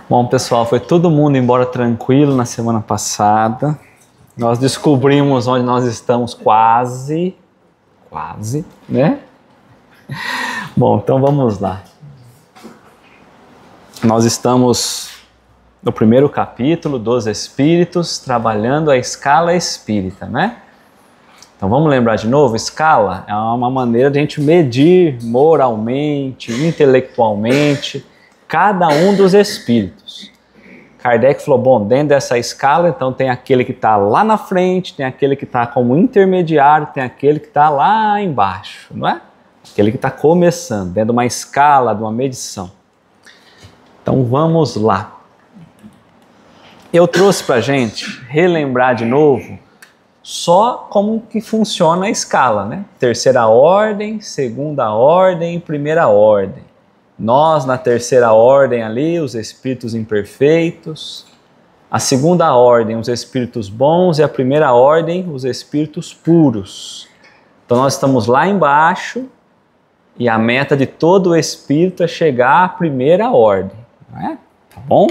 Bom, pessoal, foi todo mundo embora tranquilo na semana passada. Nós descobrimos onde nós estamos quase, né? Bom, então vamos lá. Nós estamos no primeiro capítulo dos Espíritos, trabalhando a escala espírita, né? Então vamos lembrar de novo, escala é uma maneira de a gente medir moralmente, intelectualmente, cada um dos espíritos. Kardec falou, bom, dentro dessa escala, então tem aquele que está lá na frente, tem aquele que está como intermediário, tem aquele que está lá embaixo, não é? Aquele que está começando, dentro de uma escala, de uma medição. Então vamos lá. Eu trouxe para a gente relembrar de novo só como que funciona a escala, né? Terceira ordem, segunda ordem, primeira ordem. Nós, na terceira ordem ali, os espíritos imperfeitos. A segunda ordem, os espíritos bons. E a primeira ordem, os espíritos puros. Então nós estamos lá embaixo e a meta de todo o espírito é chegar à primeira ordem. Não é? Tá bom?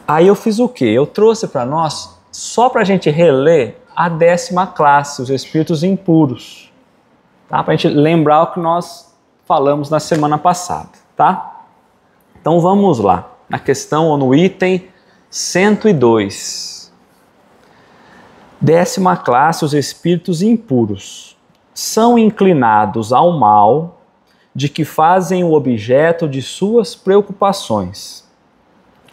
Aí eu fiz o quê? Eu trouxe para nós, só para a gente reler, a 10ª classe, os espíritos impuros. Tá? Para a gente lembrar o que nós falamos na semana passada, tá? Então vamos lá, na questão ou no item 102. 10ª classe, os espíritos impuros. São inclinados ao mal, de que fazem o objeto de suas preocupações.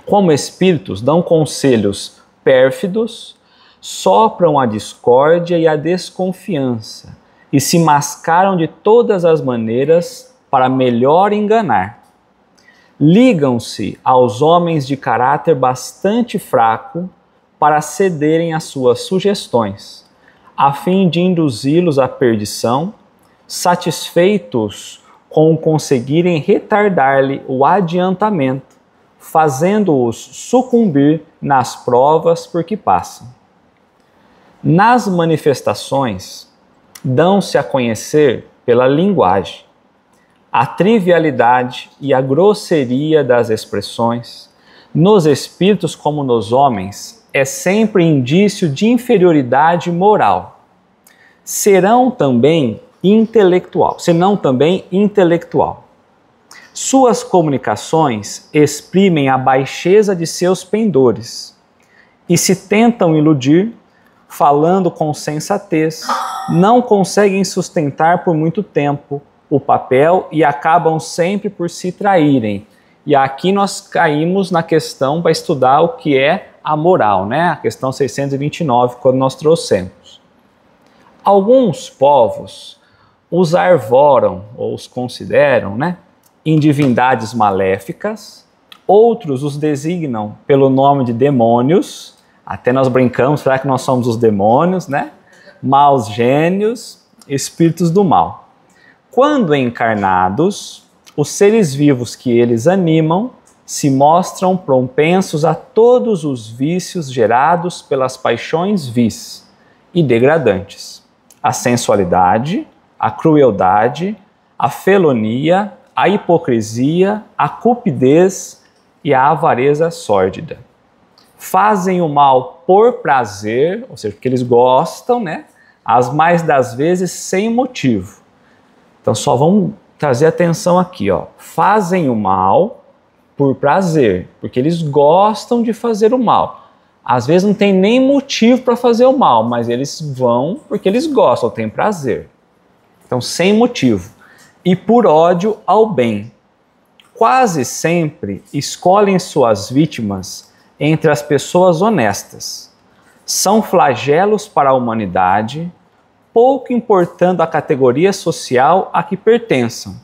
Como espíritos, dão conselhos pérfidos, sopram a discórdia e a desconfiança, e se mascaram de todas as maneiras para melhor enganar. Ligam-se aos homens de caráter bastante fraco para cederem às suas sugestões, a fim de induzi-los à perdição, satisfeitos com conseguirem retardar-lhe o adiantamento, fazendo-os sucumbir nas provas por que passam. Nas manifestações, dão-se a conhecer pela linguagem, a trivialidade e a grosseria das expressões. Nos espíritos como nos homens, é sempre indício de inferioridade moral. Senão também intelectual. Suas comunicações exprimem a baixeza de seus pendores e se tentam iludir, falando com sensatez, não conseguem sustentar por muito tempo o papel e acabam sempre por se traírem. E aqui nós caímos na questão para estudar o que é a moral, né? A questão 629, quando nós trouxemos. Alguns povos os arvoram, ou os consideram, né, em divindades maléficas, outros os designam pelo nome de demônios, até nós brincamos, será que nós somos os demônios, né? Maus gênios, espíritos do mal. Quando encarnados, os seres vivos que eles animam se mostram propensos a todos os vícios gerados pelas paixões vis e degradantes. A sensualidade, a crueldade, a felonia, a hipocrisia, a cupidez e a avareza sórdida. Fazem o mal por prazer, ou seja, porque eles gostam, né? As mais das vezes sem motivo. Então só vamos trazer atenção aqui, ó. Fazem o mal por prazer, porque eles gostam de fazer o mal. Às vezes não tem nem motivo para fazer o mal, mas eles vão porque eles gostam, têm prazer. Então sem motivo. E por ódio ao bem. Quase sempre escolhem suas vítimas entre as pessoas honestas. São flagelos para a humanidade, pouco importando a categoria social a que pertençam,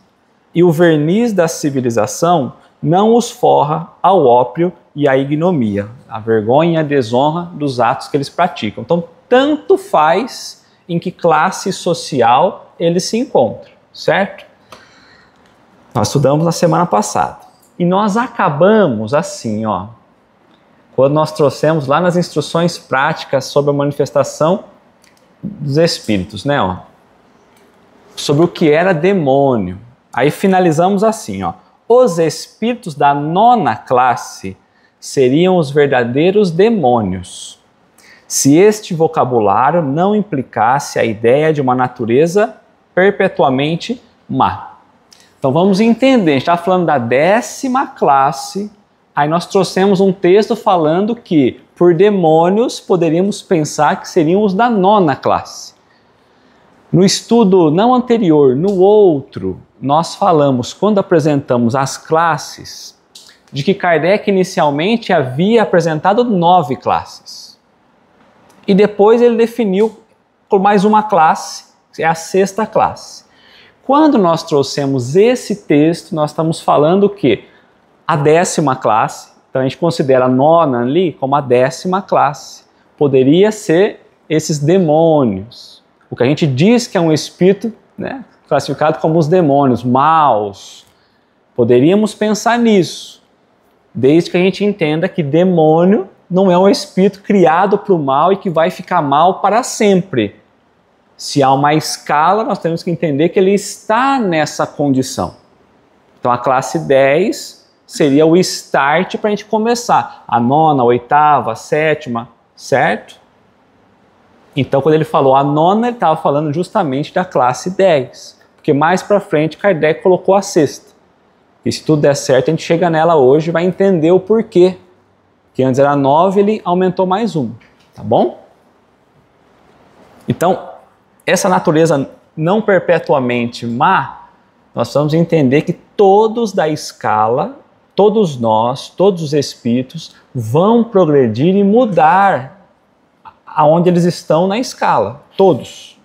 e o verniz da civilização não os forra ao ópio e à ignomia, a vergonha e a desonra dos atos que eles praticam. Então, tanto faz em que classe social eles se encontram, certo? Nós estudamos na semana passada. E nós acabamos assim, ó, quando nós trouxemos lá nas instruções práticas sobre a manifestação dos espíritos, né, ó, sobre o que era demônio. Aí finalizamos assim, ó, os espíritos da nona classe seriam os verdadeiros demônios, se este vocabulário não implicasse a ideia de uma natureza perpetuamente má. Então vamos entender, a gente está falando da 10ª classe, aí nós trouxemos um texto falando que por demônios poderíamos pensar que seriam os da 9ª classe. No estudo não anterior, no outro, nós falamos, quando apresentamos as classes, de que Kardec inicialmente havia apresentado 9 classes. E depois ele definiu por mais uma classe, é a 6ª classe. Quando nós trouxemos esse texto, nós estamos falando que a 10ª classe, então a gente considera a 9ª ali como a 10ª classe, poderia ser esses demônios. O que a gente diz que é um espírito, né, classificado como os demônios, maus. Poderíamos pensar nisso, desde que a gente entenda que demônio não é um espírito criado para o mal e que vai ficar mal para sempre. Se há uma escala, nós temos que entender que ele está nessa condição. Então a classe 10 seria o start para a gente começar. A 9ª, a 8ª, a 7ª, certo? Então quando ele falou a 9ª, ele estava falando justamente da classe 10. Porque mais para frente Kardec colocou a 6ª. E se tudo der certo, a gente chega nela hoje e vai entender o porquê. Que antes era 9, ele aumentou mais 1. Tá bom? Então, essa natureza não perpetuamente má, nós vamos entender que todos da escala, todos nós, todos os espíritos, vão progredir e mudar aonde eles estão na escala. Todos.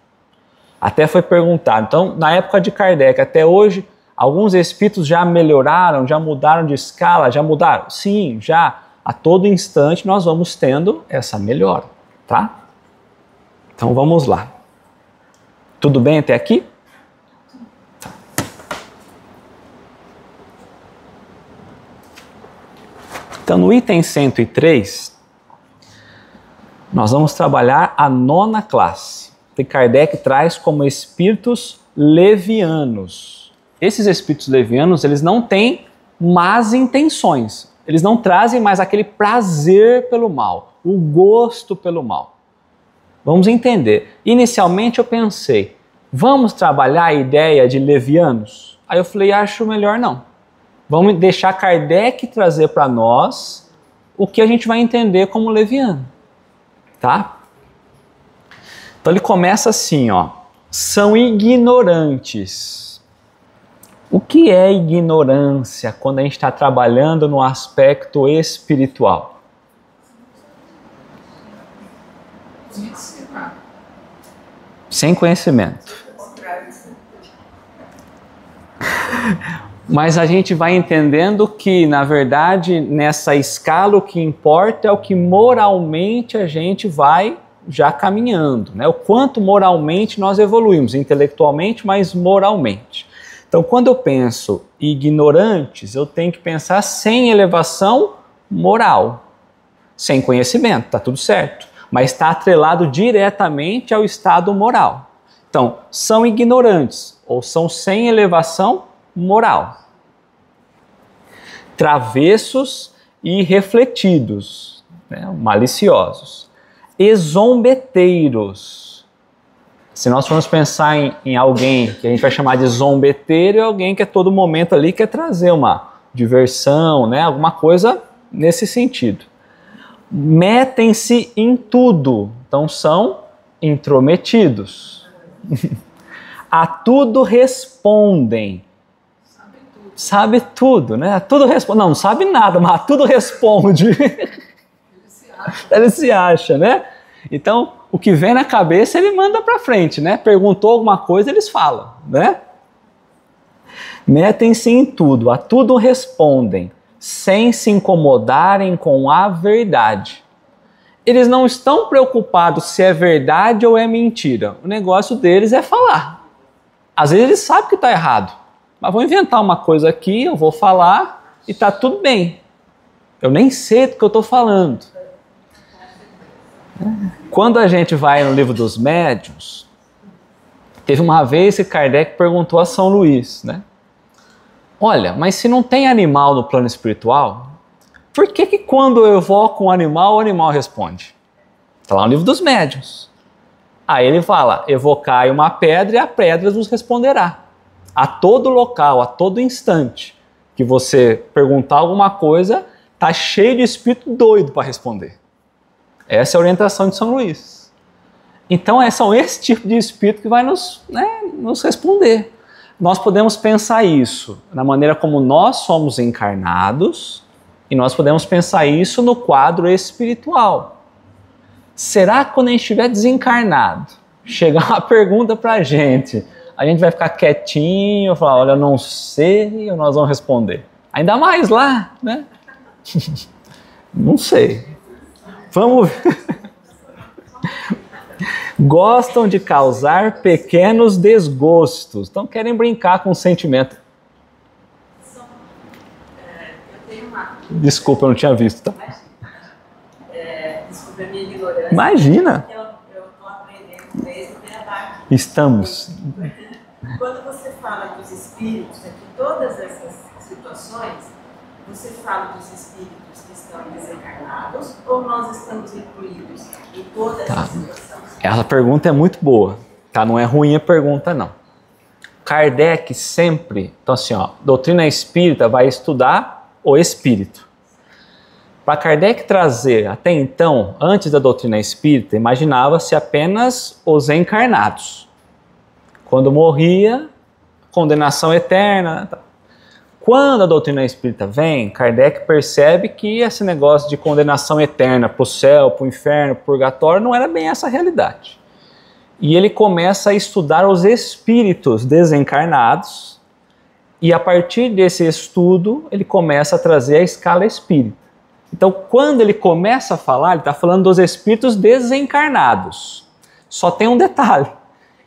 Até foi perguntado. Então, na época de Kardec, até hoje, alguns espíritos já melhoraram, já mudaram de escala, já mudaram? Sim, já. A todo instante nós vamos tendo essa melhora, tá? Então vamos lá. Tudo bem até aqui? Tá. Então no item 103, nós vamos trabalhar a 9ª classe, que Kardec traz como espíritos levianos. Esses espíritos levianos, eles não têm más intenções. Eles não trazem mais aquele prazer pelo mal, o gosto pelo mal. Vamos entender. Inicialmente eu pensei, vamos trabalhar a ideia de levianos? Aí eu falei, acho melhor não. Vamos deixar Kardec trazer para nós o que a gente vai entender como leviano. Tá? Então ele começa assim, ó. São ignorantes. O que é ignorância quando a gente está trabalhando no aspecto espiritual? Sem conhecimento. Mas a gente vai entendendo que, na verdade, nessa escala o que importa é o que moralmente a gente vai já caminhando, né? O quanto moralmente nós evoluímos, intelectualmente, mas moralmente. Então, quando eu penso ignorantes, eu tenho que pensar sem elevação moral, sem conhecimento, tá tudo certo, mas está atrelado diretamente ao estado moral. Então, são ignorantes ou são sem elevação moral. Travessos e refletidos, né, maliciosos. E zombeteiros. Se nós formos pensar em alguém que a gente vai chamar de zombeteiro, é alguém que a todo momento ali quer trazer uma diversão, né? Alguma coisa nesse sentido. Metem-se em tudo, então são intrometidos. A tudo respondem. Sabe tudo, né? A tudo responde. Não sabe nada, mas a tudo responde. Ele se acha, né? Então, o que vem na cabeça, ele manda para frente, né? Perguntou alguma coisa, eles falam, né? Metem-se em tudo, a tudo respondem, sem se incomodarem com a verdade. Eles não estão preocupados se é verdade ou é mentira. O negócio deles é falar. Às vezes eles sabem que está errado, mas vou inventar uma coisa aqui, eu vou falar e está tudo bem. Eu nem sei do que eu estou falando. Quando a gente vai no livro dos médiuns, teve uma vez que Kardec perguntou a São Luís, né? Olha, mas se não tem animal no plano espiritual, por que que quando eu evoco um animal, o animal responde? Está lá no livro dos médiuns. Aí ele fala, evocai uma pedra e a pedra vos responderá. A todo local, a todo instante que você perguntar alguma coisa, está cheio de espírito doido para responder. Essa é a orientação de São Luís. Então são esse tipo de espírito que vai nos responder. Nós podemos pensar isso na maneira como nós somos encarnados e nós podemos pensar isso no quadro espiritual. Será que quando a gente estiver desencarnado, chegar uma pergunta para a gente vai ficar quietinho, falar, olha, eu não sei, ou nós vamos responder? Ainda mais lá, né? Não sei. Vamos ver. Gostam de causar pequenos desgostos. Então querem brincar com o sentimento. Desculpa, eu não tinha visto, tá? Desculpa a minha ignorância. Imagina. Eu estou aprendendo desde o debate. Estamos. Quando você fala dos espíritos, aqui, todas essas situações, você fala dos espíritos que estão desencarnados ou nós estamos incluídos em toda essa situação? Essa pergunta é muito boa, tá? Não é ruim a pergunta, não. Kardec sempre, então assim, ó, doutrina espírita vai estudar o espírito. Para Kardec trazer, até então, antes da doutrina espírita, imaginava-se apenas os encarnados. Quando morria, condenação eterna. Quando a doutrina espírita vem, Kardec percebe que esse negócio de condenação eterna para o céu, para o inferno, para o purgatório, não era bem essa a realidade. E ele começa a estudar os espíritos desencarnados, e a partir desse estudo, ele começa a trazer a escala espírita. Então, quando ele começa a falar, ele está falando dos espíritos desencarnados. Só tem um detalhe.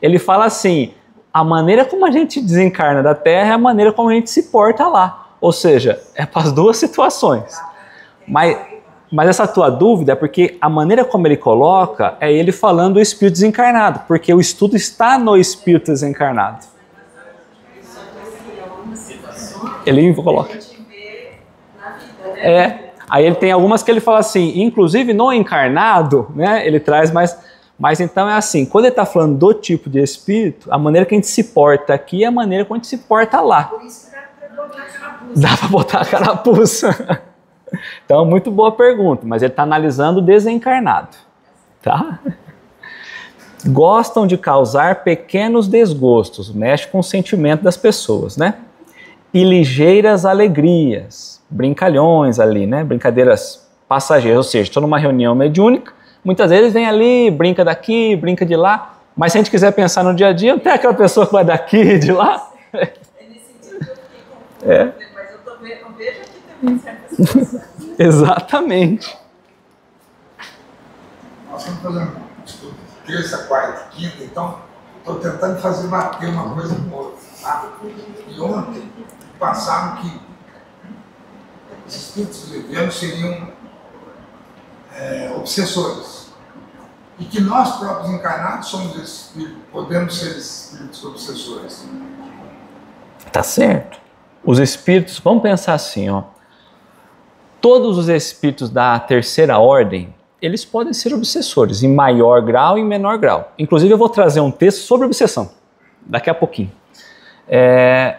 Ele fala assim, a maneira como a gente desencarna da Terra é a maneira como a gente se porta lá. Ou seja, é para as duas situações. Mas essa tua dúvida é porque a maneira como ele coloca é ele falando do espírito desencarnado, porque o estudo está no espírito desencarnado. Ele coloca. Aí ele tem algumas que ele fala assim, inclusive no encarnado, né, ele traz mas então é assim, quando ele está falando do tipo de espírito, a maneira que a gente se porta aqui é a maneira como a gente se porta lá. Por isso dá para botar a carapuça. Então, muito boa pergunta, mas ele está analisando o desencarnado, tá? Gostam de causar pequenos desgostos, mexe com o sentimento das pessoas, né? E ligeiras alegrias, brincalhões ali, né? Brincadeiras passageiras, ou seja, estou numa reunião mediúnica, muitas vezes vem ali, brinca daqui, brinca de lá, mas se a gente quiser pensar no dia a dia, não tem aquela pessoa que vai daqui e de lá? É nesse sentido que eu fiquei confusa, mas eu vejo aqui também certas situações. Exatamente. Nós estamos fazendo estudo terça, quarta, quinta, então estou tentando fazer bater uma coisa com outra. Tá? E ontem passaram que os espíritos levianos seriam obsessores. E que nós próprios encarnados somos espíritos, podemos ser espíritos obsessores. Tá certo. Os espíritos, vamos pensar assim, ó. Todos os espíritos da terceira ordem, eles podem ser obsessores, em maior grau e em menor grau. Inclusive eu vou trazer um texto sobre obsessão, daqui a pouquinho.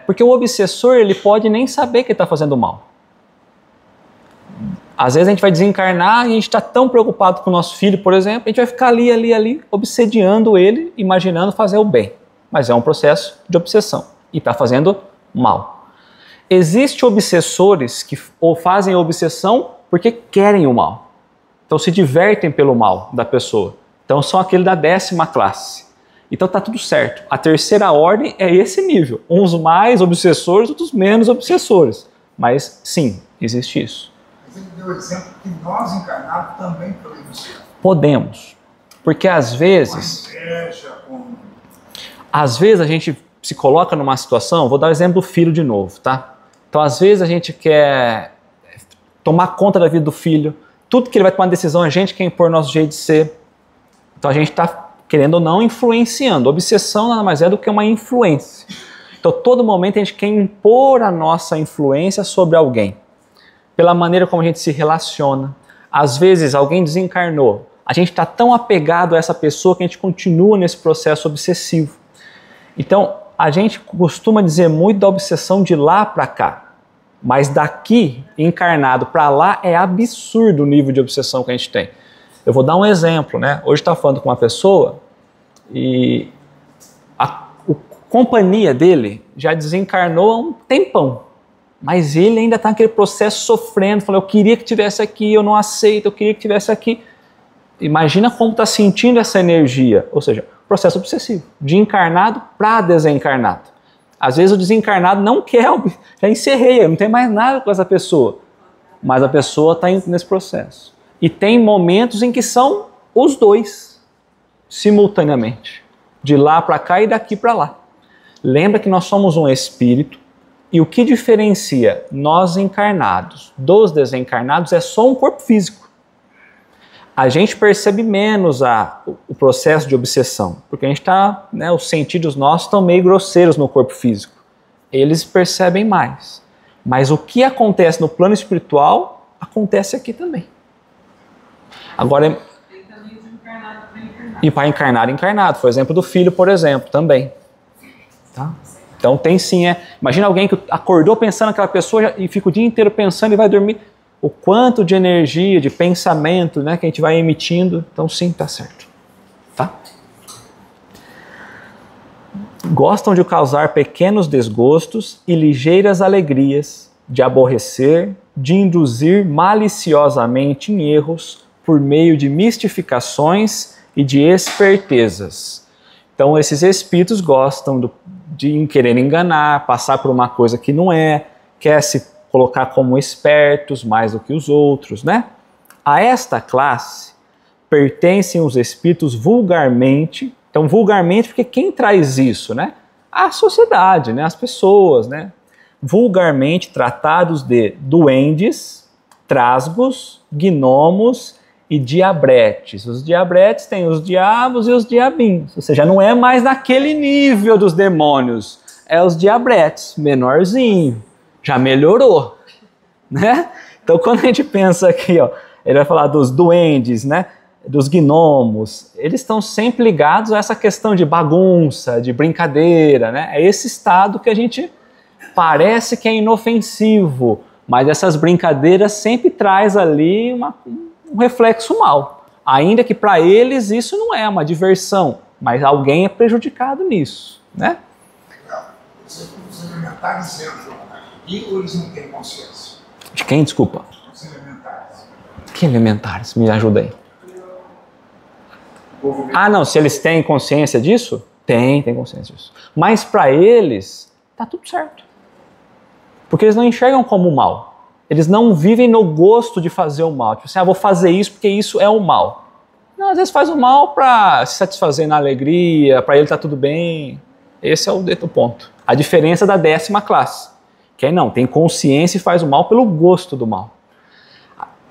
Porque o obsessor, ele pode nem saber que ele está fazendo mal. Às vezes a gente vai desencarnar e a gente está tão preocupado com o nosso filho, por exemplo, a gente vai ficar ali, obsediando ele, imaginando fazer o bem. Mas é um processo de obsessão e está fazendo mal. Existem obsessores que fazem obsessão porque querem o mal. Então se divertem pelo mal da pessoa. Então são aquele da 10ª classe. Então está tudo certo. A terceira ordem é esse nível. Uns mais obsessores, outros menos obsessores. Mas sim, existe isso. Mas ele deu o exemplo que nós encarnados também podemos ser. Podemos. Porque às vezes... Com inveja, com... Às vezes a gente se coloca numa situação... Vou dar o exemplo do filho de novo, tá? Então às vezes a gente quer tomar conta da vida do filho. Tudo que ele vai tomar decisão, a gente quer impor nosso jeito de ser. Então a gente está, querendo ou não, influenciando. Obsessão nada mais é do que uma influência. Então, todo momento a gente quer impor a nossa influência sobre alguém, pela maneira como a gente se relaciona. Às vezes, alguém desencarnou. A gente está tão apegado a essa pessoa que a gente continua nesse processo obsessivo. Então, a gente costuma dizer muito da obsessão de lá para cá. Mas daqui, encarnado para lá, é absurdo o nível de obsessão que a gente tem. Eu vou dar um exemplo, né? Hoje está falando com uma pessoa e a companhia dele já desencarnou há um tempão. Mas ele ainda está naquele processo sofrendo, falando, eu queria que tivesse aqui, eu não aceito, eu queria que tivesse aqui. Imagina como está sentindo essa energia, ou seja, processo obsessivo, de encarnado para desencarnado. Às vezes o desencarnado não quer, já encerrei, não tem mais nada com essa pessoa, mas a pessoa está nesse processo. E tem momentos em que são os dois, simultaneamente, de lá para cá e daqui para lá. Lembra que nós somos um espírito, e o que diferencia nós encarnados dos desencarnados é só um corpo físico. A gente percebe menos o processo de obsessão, porque a gente está, né, os sentidos nossos estão meio grosseiros no corpo físico. Eles percebem mais. Mas o que acontece no plano espiritual, acontece aqui também. Agora, e para encarnado, foi o exemplo do filho, por exemplo, também. Tá? Então tem sim, imagina alguém que acordou pensando naquela pessoa e fica o dia inteiro pensando e vai dormir. O quanto de energia, de pensamento, né, que a gente vai emitindo. Então sim, está certo. Tá? Gostam de causar pequenos desgostos e ligeiras alegrias, de aborrecer, de induzir maliciosamente em erros por meio de mistificações e de espertezas. Então esses espíritos gostam de querer enganar, passar por uma coisa que não é, quer se colocar como espertos mais do que os outros, né? A esta classe pertencem os espíritos vulgarmente, então vulgarmente porque quem traz isso, né? A sociedade, né? As pessoas, né? Vulgarmente tratados de duendes, trasgos, gnomos e diabretes. Os diabretes têm os diabos e os diabinhos, ou seja, não é mais naquele nível dos demônios, é os diabretes, menorzinho. Já melhorou, né? Então, quando a gente pensa aqui, ó, ele vai falar dos duendes, né? Dos gnomos, eles estão sempre ligados a essa questão de bagunça, de brincadeira, né? É esse estado que a gente parece que é inofensivo, mas essas brincadeiras sempre traz ali um reflexo mal. Ainda que para eles isso não é uma diversão, mas alguém é prejudicado nisso, né? Os elementares entram e eles não têm consciência. De quem, desculpa? Os elementares. Que elementares? Me ajuda aí. Ah, não, se eles têm consciência disso? Tem consciência disso. Mas para eles, tá tudo certo. Porque eles não enxergam como mal. Eles não vivem no gosto de fazer o mal. Tipo assim, vou fazer isso porque isso é o mal. Não, às vezes faz o mal para se satisfazer na alegria, para ele tá tudo bem. Esse é o ponto. A diferença da 10ª classe. Que aí não, tem consciência e faz o mal pelo gosto do mal.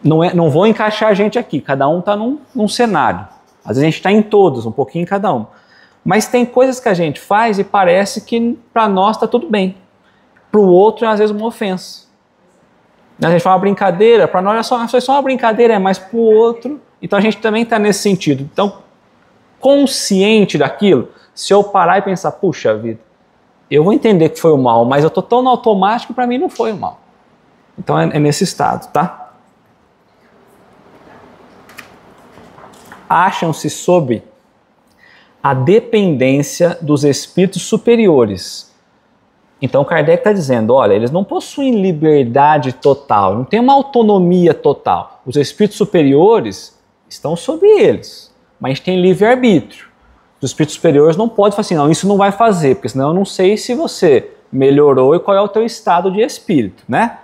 Não vou encaixar a gente aqui, cada um está num cenário. Às vezes a gente está em todos, um pouquinho em cada um. Mas tem coisas que a gente faz e parece que para nós está tudo bem. Para o outro é às vezes uma ofensa. A gente fala uma brincadeira, para nós é só uma brincadeira, mas para o outro... Então a gente também está nesse sentido. Então, consciente daquilo, se eu parar e pensar, puxa vida, eu vou entender que foi o mal, mas eu estou tão no automático que para mim não foi o mal. Então é nesse estado, tá? Acham-se sob a dependência dos espíritos superiores. Então Kardec está dizendo, olha, eles não possuem liberdade total, não tem uma autonomia total. Os espíritos superiores estão sob eles, mas a gente tem livre-arbítrio. Os espíritos superiores não podem falar assim, não, isso não vai fazer, porque senão eu não sei se você melhorou e qual é o teu estado de espírito, né?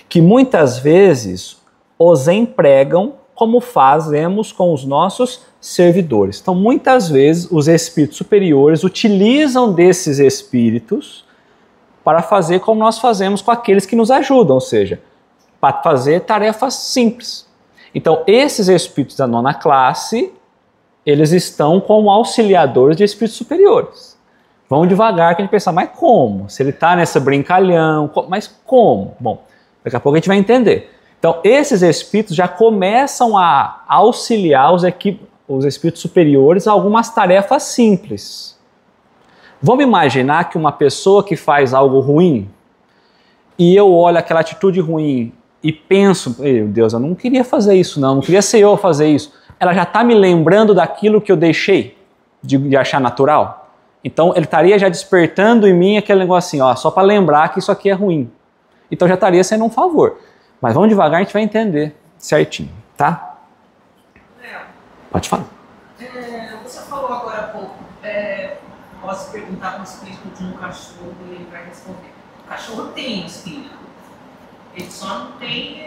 Que muitas vezes os empregam como fazemos com os nossos servidores. Então, muitas vezes, os espíritos superiores utilizam desses espíritos para fazer como nós fazemos com aqueles que nos ajudam, ou seja, para fazer tarefas simples. Então, esses espíritos da 9ª classe, eles estão como auxiliadores de espíritos superiores. Vamos devagar que a gente pensa, mas como? Se ele está nessa brincalhão, mas como? Bom, daqui a pouco a gente vai entender. Então, esses espíritos já começam a auxiliar os espíritos superiores a algumas tarefas simples. Vamos imaginar que uma pessoa que faz algo ruim, e eu olho aquela atitude ruim e penso, meu Deus, eu não queria fazer isso não queria ser eu a fazer isso. Ela já está me lembrando daquilo que eu deixei de achar natural. Então, ele estaria já despertando em mim aquele negócio assim, só para lembrar que isso aqui é ruim. Então, já estaria sendo um favor. Mas vamos devagar, a gente vai entender certinho, tá? Pode falar. Você falou agora há pouco, posso perguntar para o espírito de um cachorro e ele vai responder. O cachorro tem espírito, ele só não tem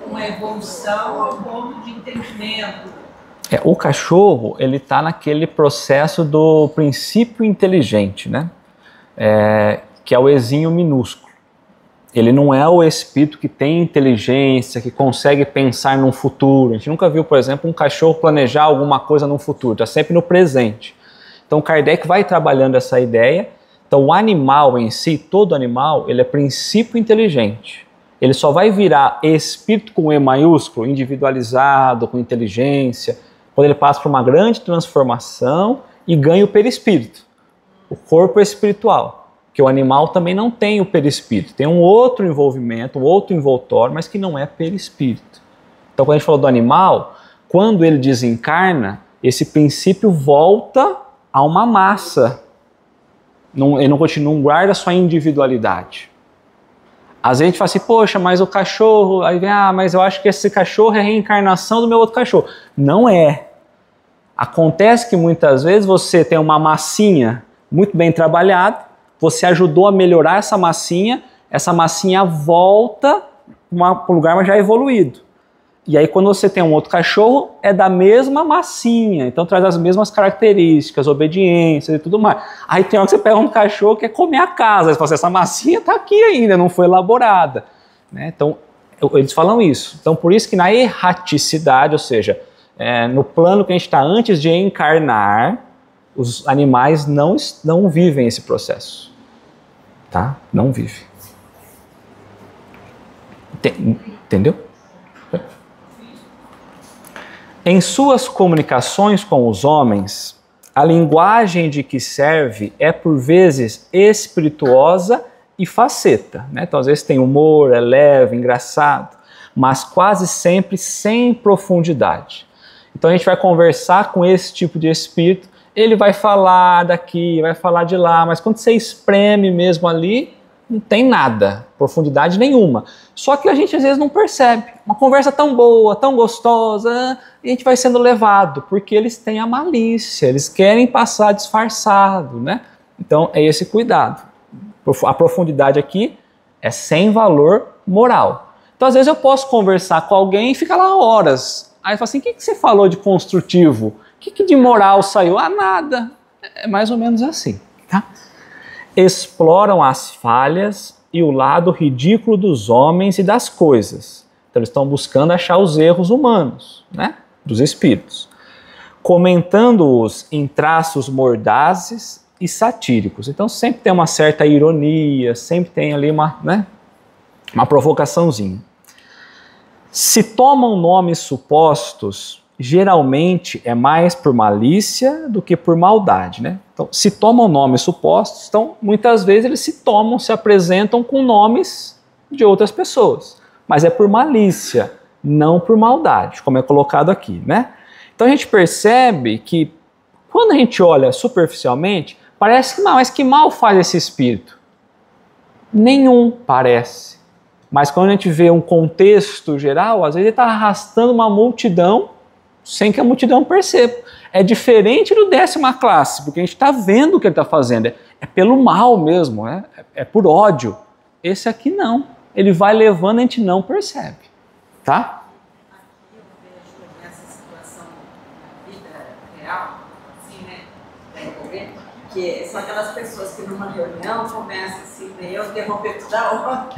uma evolução ao ponto de entendimento. O cachorro, ele está naquele processo do princípio inteligente, né? Que é o ezinho minúsculo. Ele não é o espírito que tem inteligência, que consegue pensar num futuro. A gente nunca viu, por exemplo, um cachorro planejar alguma coisa no futuro, está sempre no presente. Então Kardec vai trabalhando essa ideia. Então o animal em si, todo animal, ele é princípio inteligente. Ele só vai virar espírito com E maiúsculo, individualizado, com inteligência, quando ele passa por uma grande transformação e ganha o perispírito, o corpo espiritual. Que o animal também não tem o perispírito, tem um outro envolvimento, um outro envoltório, mas que não é perispírito. Então quando a gente falou do animal, quando ele desencarna, esse princípio volta a uma massa. Ele não continua, não guarda sua individualidade. Às vezes a gente fala assim, poxa, mas o cachorro, aí vem, mas eu acho que esse cachorro é a reencarnação do meu outro cachorro. Não é. Acontece que muitas vezes você tem uma massinha muito bem trabalhada, você ajudou a melhorar essa massinha volta para um lugar mas já evoluído. E aí quando você tem um outro cachorro, é da mesma massinha, então traz as mesmas características, obediência e tudo mais. Aí tem hora que você pega um cachorro que quer comer a casa, você fala assim, essa massinha está aqui ainda, não foi elaborada. Né? Então eles falam isso. Então por isso que na erraticidade, ou seja, no plano que a gente está antes de encarnar, os animais não vivem esse processo. Tá? Não vivem. Entendeu? Em suas comunicações com os homens, a linguagem de que serve é por vezes espirituosa e faceta. Né? Então às vezes tem humor, é leve, engraçado, mas quase sempre sem profundidade. Então a gente vai conversar com esse tipo de espírito, ele vai falar daqui, vai falar de lá, mas quando você espreme mesmo ali, não tem nada, profundidade nenhuma. Só que a gente às vezes não percebe. Uma conversa tão boa, tão gostosa, e a gente vai sendo levado, porque eles têm a malícia, eles querem passar disfarçado, né? Então é esse cuidado. A profundidade aqui é sem valor moral. Então às vezes eu posso conversar com alguém e ficar lá horas. Aí eu falo assim, o que você falou de construtivo? O que de moral saiu? Nada. É mais ou menos assim, tá? Exploram as falhas e o lado ridículo dos homens e das coisas. Então eles estão buscando achar os erros humanos, né? Dos espíritos. Comentando-os em traços mordazes e satíricos. Então sempre tem uma certa ironia, sempre tem ali uma provocaçãozinha. Se tomam nomes supostos, geralmente é mais por malícia do que por maldade, né? Então, se tomam nomes supostos, então muitas vezes eles se apresentam com nomes de outras pessoas, mas é por malícia, não por maldade, como é colocado aqui, né? Então a gente percebe que quando a gente olha superficialmente, parece que mas que mal faz esse espírito? Nenhum parece. Mas quando a gente vê um contexto geral, às vezes ele está arrastando uma multidão sem que a multidão perceba. É diferente do 10ª classe, porque a gente está vendo o que ele está fazendo. É pelo mal mesmo, é por ódio. Esse aqui não. Ele vai levando e a gente não percebe. Tá? Aqui eu vejo nessa situação na vida real, assim, né? Que são aquelas pessoas que numa reunião começam assim, eu interromper toda hora.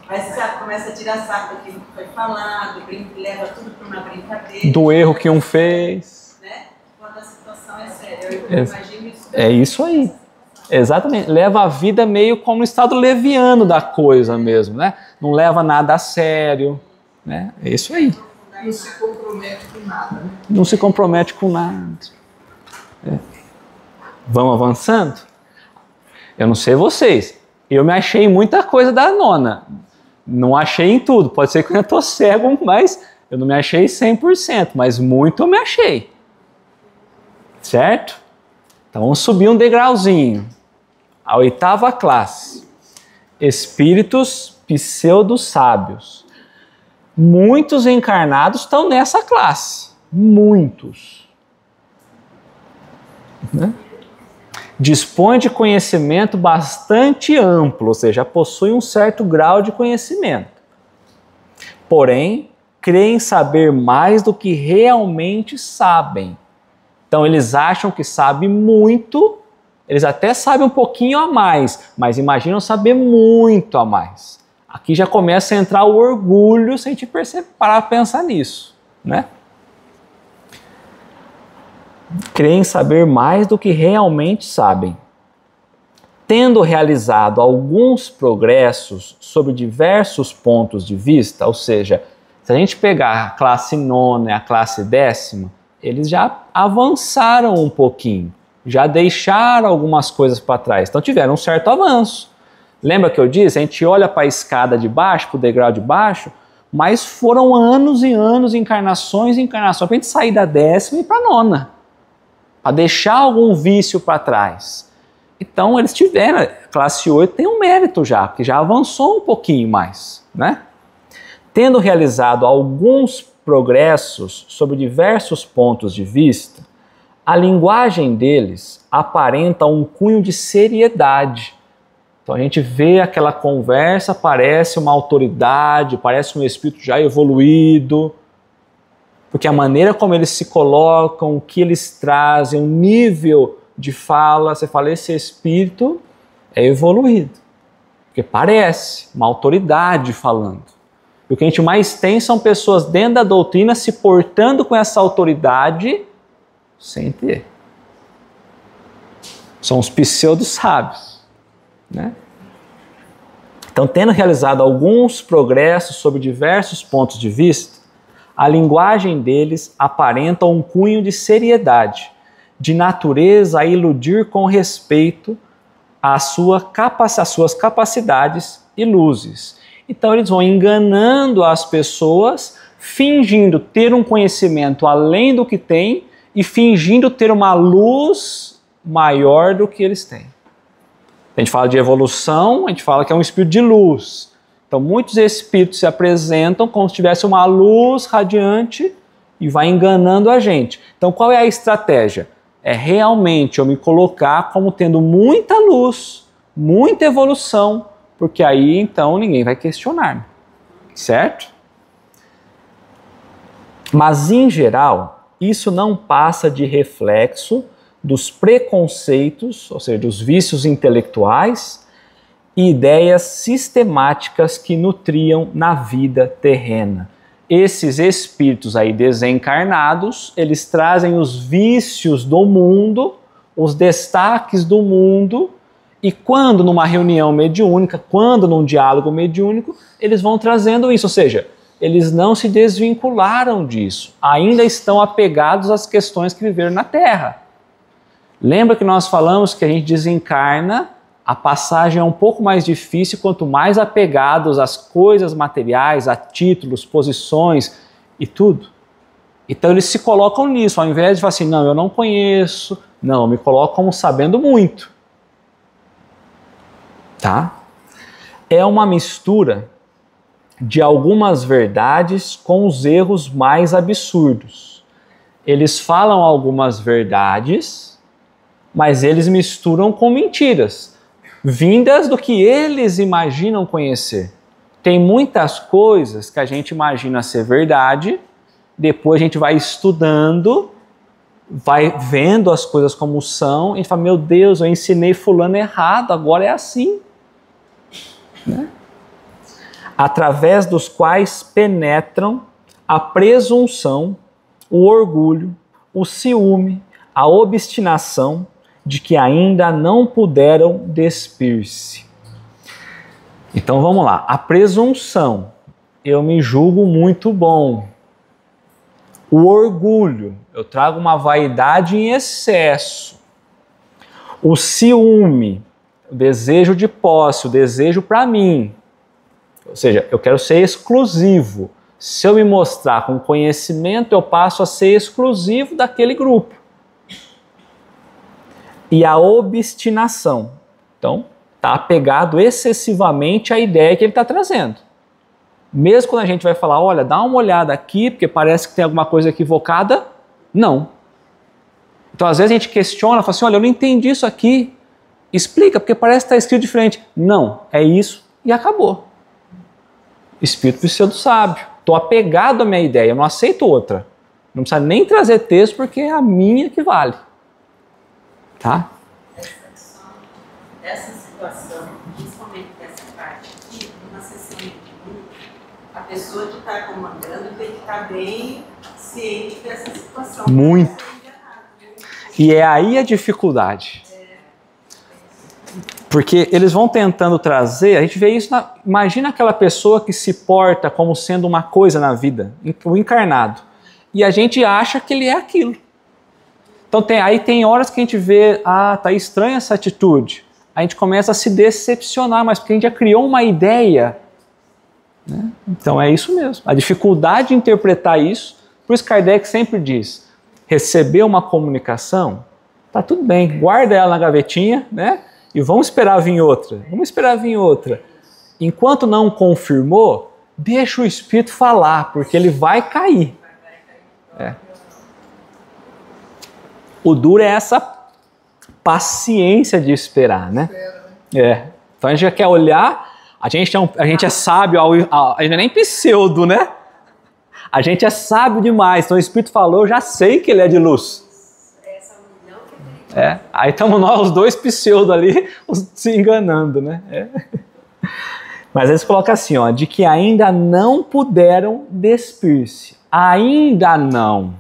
Mas sabe, começa a tirar sarro daquilo que foi falado, leva tudo para uma brincadeira. Do erro que um fez. Né? Quando a situação situação é séria. Eu imagino isso. É isso aí. Exatamente. Leva a vida meio como um estado leviano da coisa mesmo, né? Não leva nada a sério, né? É isso aí. Não se compromete com nada, né? Não se compromete com nada. É. Vamos avançando? Eu não sei vocês. Eu me achei em muita coisa da nona. Não achei em tudo. Pode ser que eu ainda estou cego, mas eu não me achei 100%. Mas muito eu me achei. Certo? Então vamos subir um degrauzinho. A 8ª classe. Espíritos pseudo-sábios. Muitos encarnados estão nessa classe. Muitos. Né? Dispõe de conhecimento bastante amplo, ou seja, possui um certo grau de conhecimento. Porém, creem saber mais do que realmente sabem. Então, eles acham que sabem muito, eles até sabem um pouquinho a mais, mas imaginam saber muito a mais. Aqui já começa a entrar o orgulho se a gente parar para pensar nisso, né? Creem saber mais do que realmente sabem. Tendo realizado alguns progressos sobre diversos pontos de vista, ou seja, se a gente pegar a classe 9ª e a classe 10ª, eles já avançaram um pouquinho, já deixaram algumas coisas para trás, então tiveram um certo avanço. Lembra que eu disse? A gente olha para a escada de baixo, para o degrau de baixo, mas foram anos e anos, encarnações e encarnações, para a gente sair da 10ª e para a 9ª. Para deixar algum vício para trás. Então eles tiveram, a classe 8 tem um mérito já, porque já avançou um pouquinho mais, né? Tendo realizado alguns progressos sobre diversos pontos de vista, a linguagem deles aparenta um cunho de seriedade. Então a gente vê aquela conversa, parece uma autoridade, parece um espírito já evoluído, porque a maneira como eles se colocam, o que eles trazem, o nível de fala, você fala, esse espírito é evoluído. Porque parece uma autoridade falando. E o que a gente mais tem são pessoas dentro da doutrina se portando com essa autoridade sem ter. São os pseudo-sábios, né? Então, tendo realizado alguns progressos sobre diversos pontos de vista, a linguagem deles aparenta um cunho de seriedade, de natureza a iludir com respeito às suas capacidades e luzes. Então eles vão enganando as pessoas, fingindo ter um conhecimento além do que têm e fingindo ter uma luz maior do que eles têm. A gente fala de evolução, a gente fala que é um espírito de luz. Então muitos espíritos se apresentam como se tivesse uma luz radiante e vai enganando a gente. Então qual é a estratégia? É realmente eu me colocar como tendo muita luz, muita evolução, porque aí então ninguém vai questionar, certo? Mas em geral, isso não passa de reflexo dos preconceitos, ou seja, dos vícios intelectuais e ideias sistemáticas que nutriam na vida terrena. Esses espíritos aí desencarnados, eles trazem os vícios do mundo, os destaques do mundo, e quando numa reunião mediúnica, quando num diálogo mediúnico, eles vão trazendo isso, ou seja, eles não se desvincularam disso, ainda estão apegados às questões que viveram na Terra. Lembra que nós falamos que a gente desencarna, a passagem é um pouco mais difícil quanto mais apegados às coisas materiais, a títulos, posições e tudo. Então eles se colocam nisso, ao invés de falar assim, não, eu não conheço, não, eu me coloco como sabendo muito. Tá? É uma mistura de algumas verdades com os erros mais absurdos. Eles falam algumas verdades, mas eles misturam com mentiras, vindas do que eles imaginam conhecer. Tem muitas coisas que a gente imagina ser verdade, depois a gente vai estudando, vai vendo as coisas como são, e a gente fala, meu Deus, eu ensinei fulano errado, agora é assim. Né? Através dos quais penetram a presunção, o orgulho, o ciúme, a obstinação de que ainda não puderam despir-se. Então vamos lá, a presunção, eu me julgo muito bom. O orgulho, eu trago uma vaidade em excesso. O ciúme, o desejo de posse, o desejo para mim. Ou seja, eu quero ser exclusivo. Se eu me mostrar com conhecimento, eu passo a ser exclusivo daquele grupo. E a obstinação. Então, está apegado excessivamente à ideia que ele está trazendo. Mesmo quando a gente vai falar, olha, dá uma olhada aqui, porque parece que tem alguma coisa equivocada, não. Então, às vezes a gente questiona, fala assim, olha, eu não entendi isso aqui, explica, porque parece que está escrito diferente. Não, é isso e acabou. Espírito pseudo sábio. Estou apegado à minha ideia, eu não aceito outra. Não precisa nem trazer texto, porque é a minha que vale. Tá? Essa situação, principalmente dessa parte aqui, numa sessão de grupo, a pessoa que está comandando tem que estar bem ciente dessa situação. Muito. E é aí a dificuldade. Porque eles vão tentando trazer, a gente vê isso, imagina aquela pessoa que se porta como sendo uma coisa na vida, o encarnado, e a gente acha que ele é aquilo. Então aí tem horas que a gente vê, tá estranha essa atitude, a gente começa a se decepcionar, mas porque a gente já criou uma ideia, né? Então é isso mesmo, a dificuldade de interpretar isso, por isso Kardec sempre diz, receber uma comunicação, tá tudo bem, guarda ela na gavetinha, né? E vamos esperar vir outra, Enquanto não confirmou, deixa o Espírito falar, porque ele vai cair. O duro é essa paciência de esperar, né? Então a gente já quer olhar, a gente é sábio, a gente não é nem pseudo, né? A gente é sábio demais, então o Espírito falou, eu já sei que ele é de luz. Aí estamos nós, os dois pseudo ali, se enganando, né? Mas eles colocam assim, ó, de que ainda não puderam despir-se. Ainda não.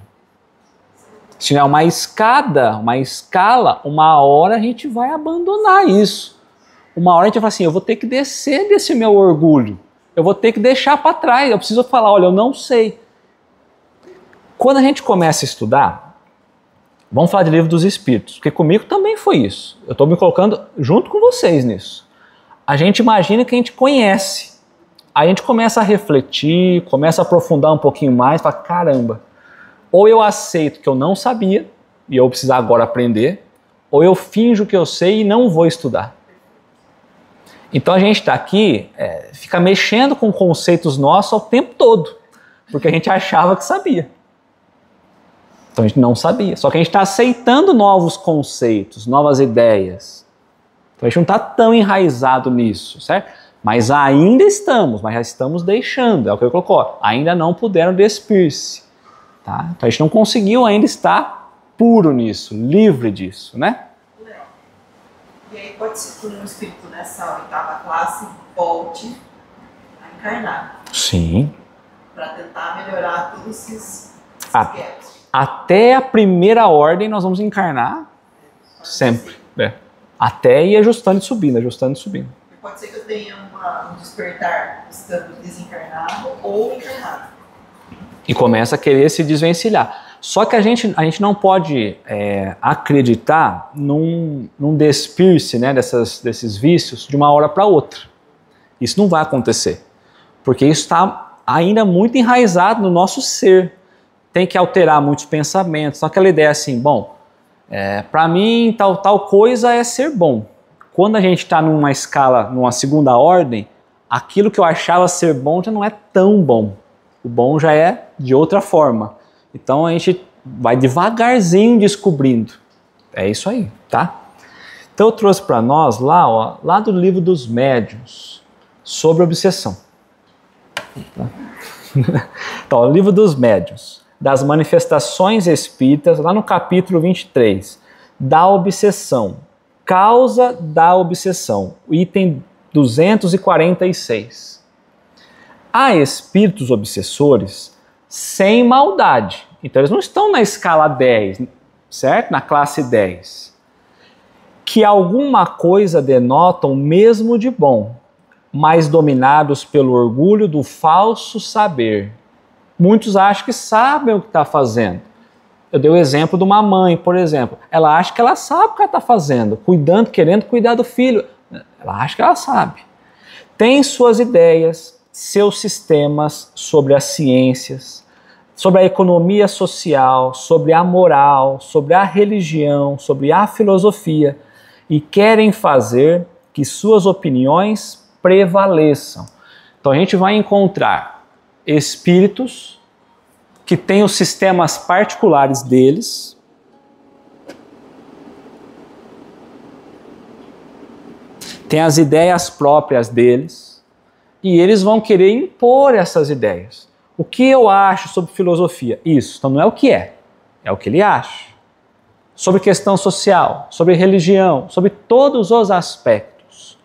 Se tiver uma escada, uma escala, uma hora a gente vai abandonar isso. Uma hora a gente vai falar assim, eu vou ter que descer desse meu orgulho. Eu vou ter que deixar para trás. Eu preciso falar, olha, eu não sei. Quando a gente começa a estudar, vamos falar de Livro dos Espíritos, porque comigo também foi isso. Eu estou me colocando junto com vocês nisso. A gente imagina que a gente conhece. Aí a gente começa a refletir, começa a aprofundar um pouquinho mais, fala, caramba, ou eu aceito que eu não sabia, e eu preciso agora aprender, ou eu finjo que eu sei e não vou estudar. Então a gente está aqui, fica mexendo com conceitos nossos o tempo todo, porque a gente achava que sabia. Então a gente não sabia, só que a gente está aceitando novos conceitos, novas ideias. Então a gente não está tão enraizado nisso, certo? Mas ainda estamos, mas já estamos deixando, é o que ele colocou, ainda não puderam despir-se. Tá? Então a gente não conseguiu ainda estar puro nisso, livre disso, né? E aí pode ser que um espírito nessa oitava classe volte a encarnar. Sim. Para tentar melhorar todos esses gaps. Até a primeira ordem nós vamos encarnar sempre. Até ir ajustando e subindo, ajustando e subindo. Pode ser que eu tenha um despertar estando desencarnado ou encarnado. E começa a querer se desvencilhar. Só que a gente não pode acreditar num despir-se, né, desses vícios de uma hora para outra. Isso não vai acontecer. Porque isso está ainda muito enraizado no nosso ser. Tem que alterar muitos pensamentos. Então aquela ideia assim, bom, para mim tal coisa é ser bom. Quando a gente está numa escala, numa segunda ordem, aquilo que eu achava ser bom já não é tão bom. O bom já é de outra forma. Então a gente vai devagarzinho descobrindo. É isso aí, tá? Então eu trouxe para nós lá do Livro dos Médiuns, sobre obsessão. Tá? Então, o Livro dos Médiuns, das Manifestações Espíritas, lá no capítulo 23, da obsessão, causa da obsessão, item 246. Há espíritos obsessores sem maldade. Então eles não estão na escala 10, certo? Na classe 10, que alguma coisa denotam mesmo de bom, mas dominados pelo orgulho do falso saber. Muitos acham que sabem o que está fazendo. Eu dei o exemplo de uma mãe, por exemplo. Ela acha que ela sabe o que ela está fazendo, cuidando, querendo cuidar do filho. Ela acha que ela sabe. Tem suas ideias, seus sistemas sobre as ciências, sobre a economia social, sobre a moral, sobre a religião, sobre a filosofia, e querem fazer que suas opiniões prevaleçam. Então a gente vai encontrar espíritos que têm os sistemas particulares deles, têm as ideias próprias deles, e eles vão querer impor essas ideias. O que eu acho sobre filosofia? Isso. Então não é o que é o que ele acha. Sobre questão social, sobre religião, sobre todos os aspectos.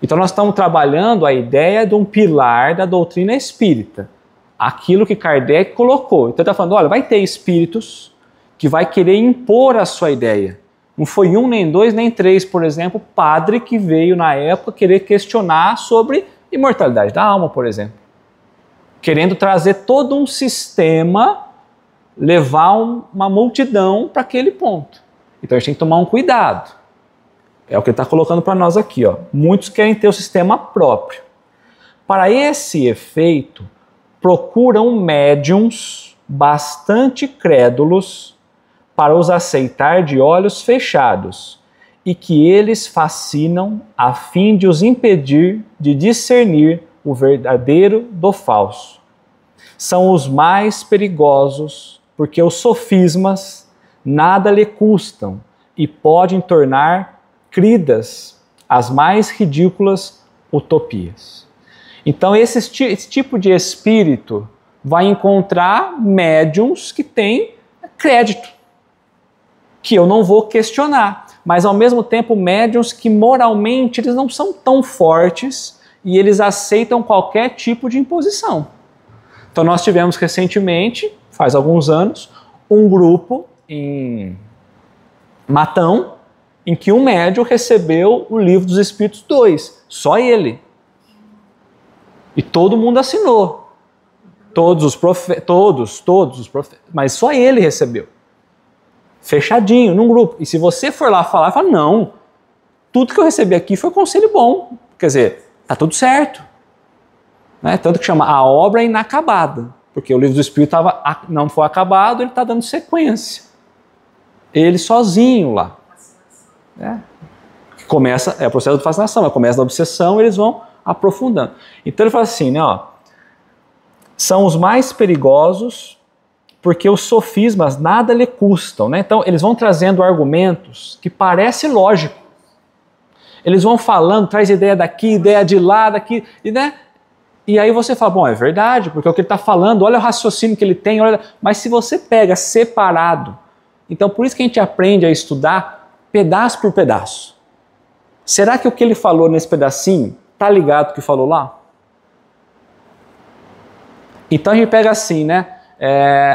Então nós estamos trabalhando a ideia de um pilar da doutrina espírita. Aquilo que Kardec colocou. Então ele está falando, olha, vai ter espíritos que vai querer impor a sua ideia. Não foi um, nem dois, nem três, por exemplo, padre que veio na época querer questionar sobre imortalidade da alma, por exemplo. Querendo trazer todo um sistema, levar uma multidão para aquele ponto. Então a gente tem que tomar um cuidado. É o que ele está colocando para nós aqui. Ó. Muitos querem ter o sistema próprio. Para esse efeito, procuram médiums bastante crédulos para os aceitar de olhos fechados e que eles fascinam a fim de os impedir de discernir o verdadeiro do falso. São os mais perigosos porque os sofismas nada lhe custam e podem tornar cridas as mais ridículas utopias. Então esse tipo de espírito vai encontrar médiums que têm crédito, que eu não vou questionar, mas ao mesmo tempo médiums que moralmente eles não são tão fortes e eles aceitam qualquer tipo de imposição. Então nós tivemos recentemente, faz alguns anos, um grupo em Matão, em que um médium recebeu o Livro dos Espíritos 2, só ele. E todo mundo assinou. Todos os profetas, mas só ele recebeu. Fechadinho, num grupo. E se você for lá falar, fala, não, tudo que eu recebi aqui foi conselho bom. Quer dizer, tá tudo certo. Né? Tanto que chama a obra inacabada. Porque o Livro do Espírito não foi acabado, ele está dando sequência. Ele sozinho lá. Começa, é o processo de fascinação, mas começa da obsessão, eles vão aprofundando. Então ele fala assim, né, ó, são os mais perigosos porque os sofismas nada lhe custam, né? Então eles vão trazendo argumentos que parecem lógicos. Eles vão falando, traz ideia daqui, ideia de lá, daqui, né? E aí você fala, bom, é verdade, porque o que ele está falando, olha o raciocínio que ele tem, olha... Mas se você pega separado, então por isso que a gente aprende a estudar pedaço por pedaço. Será que o que ele falou nesse pedacinho está ligado com o que falou lá? Então a gente pega assim, né?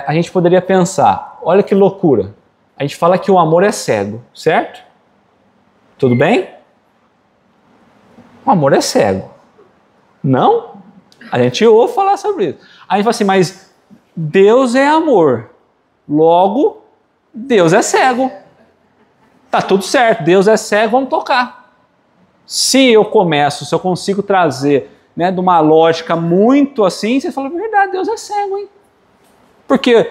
A gente poderia pensar, olha que loucura. A gente fala que o amor é cego, certo? Tudo bem? O amor é cego. Não? A gente ouve falar sobre isso. Aí a gente fala assim, mas Deus é amor. Logo, Deus é cego. Tá tudo certo, Deus é cego, vamos tocar. Se eu consigo trazer, né, de uma lógica muito assim, você fala, verdade, Deus é cego, hein? Porque,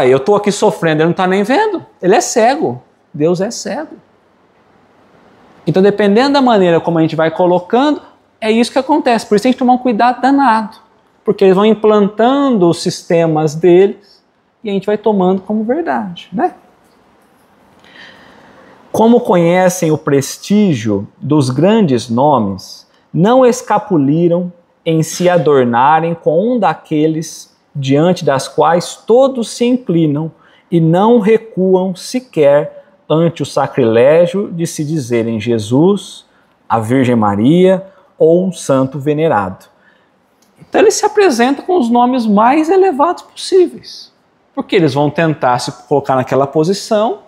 eu estou aqui sofrendo, ele não está nem vendo. Ele é cego. Deus é cego. Então, dependendo da maneira como a gente vai colocando, é isso que acontece. Por isso tem que tomar um cuidado danado. Porque eles vão implantando os sistemas deles e a gente vai tomando como verdade, né? Como conhecem o prestígio dos grandes nomes, não escapuliram em se adornarem com um daqueles diante das quais todos se inclinam e não recuam sequer ante o sacrilégio de se dizerem Jesus, a Virgem Maria ou um santo venerado. Então ele se apresenta com os nomes mais elevados possíveis. Porque eles vão tentar se colocar naquela posição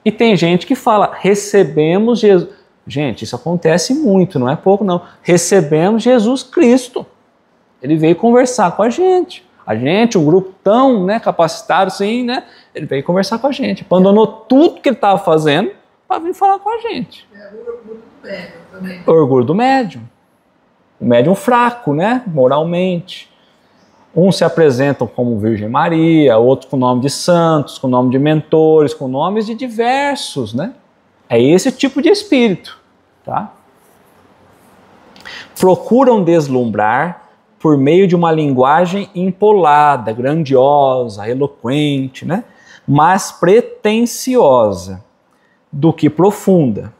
e tem gente que fala, recebemos Jesus. Gente, isso acontece muito, não é pouco não. Recebemos Jesus Cristo. Ele veio conversar com a gente. Um grupo tão capacitado assim, ele veio conversar com a gente. Abandonou tudo que ele estava fazendo para vir falar com a gente. É o orgulho do médium também. Orgulho do médium. O médium fraco, moralmente. Uns se apresentam como Virgem Maria, outros com nome de santos, com nome de mentores, com nomes de diversos, É esse tipo de espírito, tá? Procuram deslumbrar por meio de uma linguagem empolada, grandiosa, eloquente, mas pretensiosa do que profunda,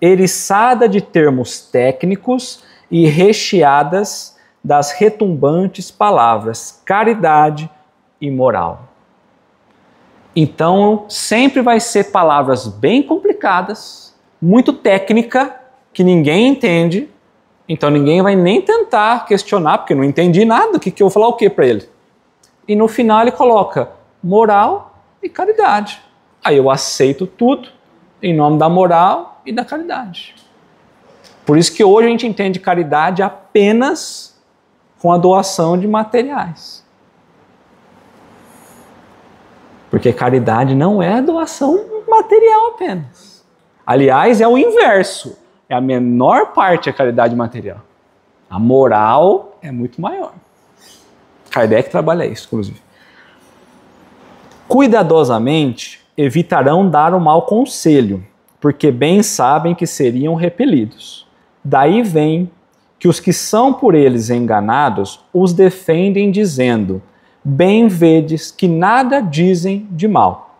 eriçada de termos técnicos e recheadas das retumbantes palavras caridade e moral. Então, sempre vai ser palavras bem complicadas, muito técnica, que ninguém entende, então ninguém vai nem tentar questionar, porque não entendi nada, o que eu vou falar o que para ele? E no final ele coloca moral e caridade. Aí eu aceito tudo em nome da moral e da caridade. Por isso que hoje a gente entende caridade apenas com a doação de materiais. Porque caridade não é doação material apenas. Aliás, é o inverso. É a menor parte a caridade material. A moral é muito maior. Kardec trabalha isso, inclusive. Cuidadosamente evitarão dar o mau conselho, porque bem sabem que seriam repelidos. Daí vem que os que são por eles enganados os defendem dizendo: bem vedes que nada dizem de mal.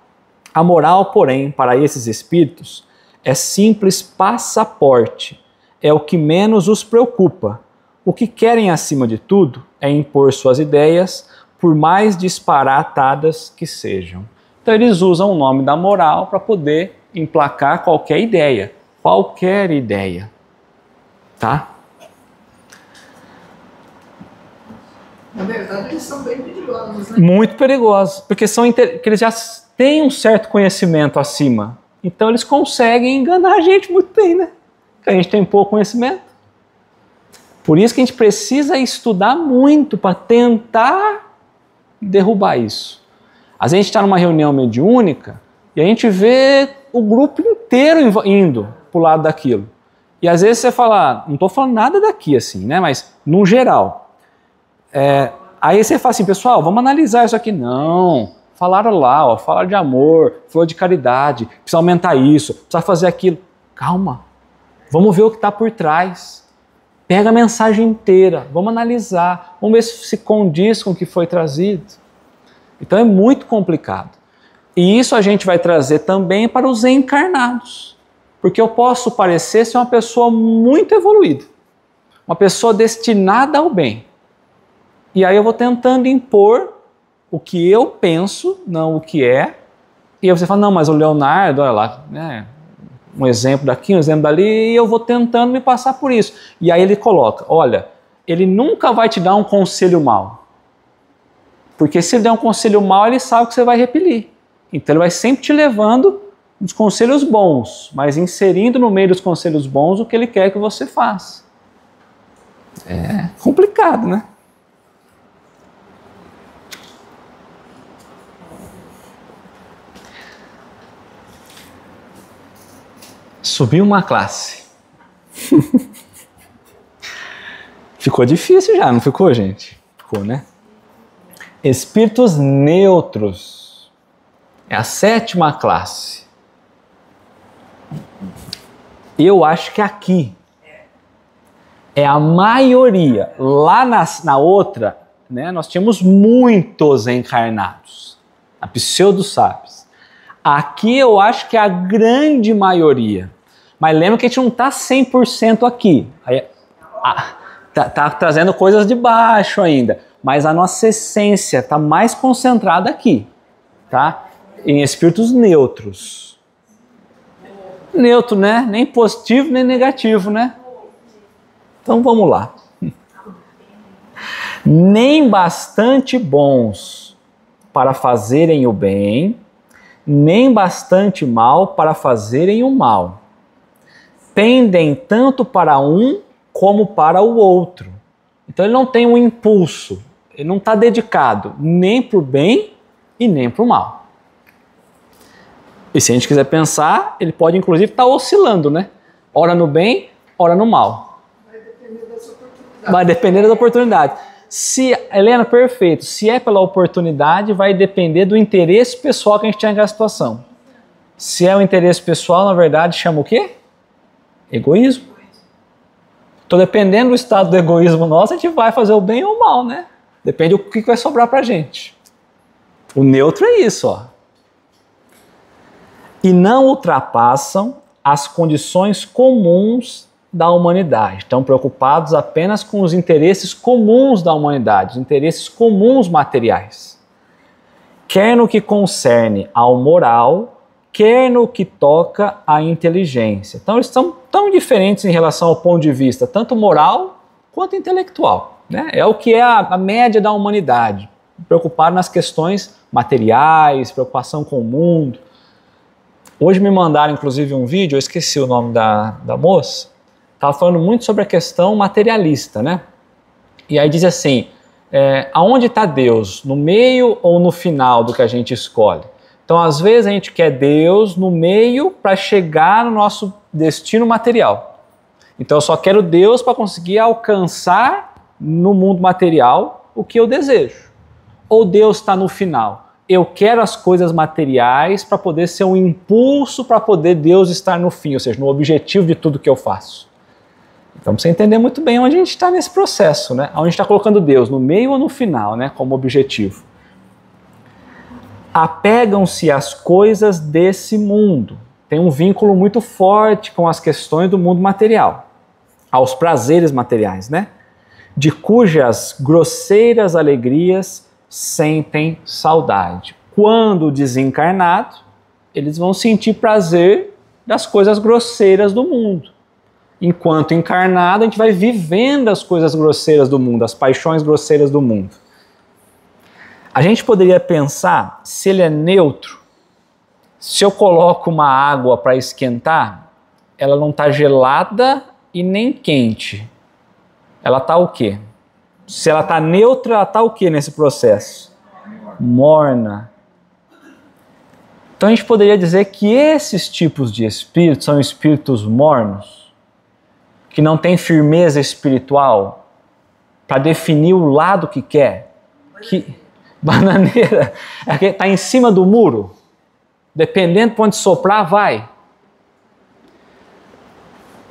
A moral, porém, para esses espíritos é simples passaporte, é o que menos os preocupa. O que querem acima de tudo é impor suas ideias, por mais disparatadas que sejam. Então eles usam o nome da moral para poder emplacar qualquer ideia. Qualquer ideia. Tá? Na verdade, eles são bem perigosos, Muito perigosos, porque eles já têm um certo conhecimento acima. Então eles conseguem enganar a gente muito bem, Porque a gente tem pouco conhecimento. Por isso que a gente precisa estudar muito para tentar derrubar isso. Às vezes a gente está numa reunião mediúnica e a gente vê o grupo inteiro indo para o lado daquilo. E às vezes você fala, não estou falando nada daqui assim, mas no geral. Aí você fala assim, pessoal, vamos analisar isso aqui. Não, falaram lá, falaram de amor, falou de caridade, precisa aumentar isso, precisa fazer aquilo. Calma, vamos ver o que está por trás. Pega a mensagem inteira, vamos analisar, vamos ver se condiz com o que foi trazido. Então é muito complicado. E isso a gente vai trazer também para os encarnados. Porque eu posso parecer ser uma pessoa muito evoluída, uma pessoa destinada ao bem. E aí eu vou tentando impor o que eu penso, não o que é. E aí você fala, não, mas o Leonardo, olha lá, um exemplo daqui, um exemplo dali, e eu vou tentando me passar por isso. E aí ele coloca, olha, ele nunca vai te dar um conselho mau. Porque se ele der um conselho mau, ele sabe que você vai repelir. Então ele vai sempre te levando os conselhos bons, mas inserindo no meio dos conselhos bons o que ele quer que você faça. É complicado, né? Subiu uma classe. Ficou difícil já, não ficou, gente? Ficou, né? Espíritos neutros. É a 7ª classe. Eu acho que aqui é a maioria. Lá na outra, nós tínhamos muitos encarnados. A pseudo-sábios. Aqui eu acho que é a grande maioria. Mas lembra que a gente não está 100% aqui. Tá trazendo coisas de baixo ainda. Mas a nossa essência está mais concentrada aqui. Tá? Em espíritos neutros. Neutro, Nem positivo, nem negativo, Então vamos lá. Nem bastante bons para fazerem o bem, nem bastante mal para fazerem o mal. Pendem tanto para um como para o outro. Então ele não tem um impulso, ele não está dedicado nem para o bem e nem para o mal. E se a gente quiser pensar, ele pode inclusive estar oscilando, né? Ora no bem, ora no mal. Vai depender das oportunidades. Vai depender das oportunidades. Helena, perfeito. Se é pela oportunidade, vai depender do interesse pessoal que a gente tem naquela situação. Se é o interesse pessoal, na verdade, chama o quê? Egoísmo. Então, dependendo do estado do egoísmo nosso, a gente vai fazer o bem ou o mal, né? Depende do que vai sobrar pra gente. O neutro é isso, ó. E não ultrapassam as condições comuns da humanidade. Estão preocupados apenas com os interesses comuns da humanidade, os interesses comuns materiais. Quer no que concerne ao moral, quer no que toca à inteligência. Então eles são tão diferentes em relação ao ponto de vista, tanto moral quanto intelectual, né? É o que é a média da humanidade, preocupado nas questões materiais, preocupação com o mundo. Hoje me mandaram inclusive um vídeo, eu esqueci o nome da moça, estava falando muito sobre a questão materialista, né? E aí diz assim, aonde está Deus? No meio ou no final do que a gente escolhe? Então, às vezes, a gente quer Deus no meio para chegar no nosso destino material. Então, eu só quero Deus para conseguir alcançar no mundo material o que eu desejo. Ou Deus está no final. Eu quero as coisas materiais para poder ser um impulso para poder Deus estar no fim, ou seja, no objetivo de tudo que eu faço. Então, precisa entender muito bem onde a gente está nesse processo, né? Onde a gente está colocando Deus, no meio ou no final, né? Como objetivo. Apegam-se às coisas desse mundo. Tem um vínculo muito forte com as questões do mundo material, aos prazeres materiais, né? De cujas grosseiras alegrias sentem saudade. Quando desencarnado, eles vão sentir prazer das coisas grosseiras do mundo. Enquanto encarnado, a gente vai vivendo as coisas grosseiras do mundo, as paixões grosseiras do mundo. A gente poderia pensar, se ele é neutro, se eu coloco uma água para esquentar, ela não está gelada e nem quente. Ela está o quê? Se ela está neutra, ela está o quê nesse processo? Morna. Então a gente poderia dizer que esses tipos de espíritos são espíritos mornos, que não têm firmeza espiritual para definir o lado que quer. Bananeira, está em cima do muro, dependendo de onde soprar, vai.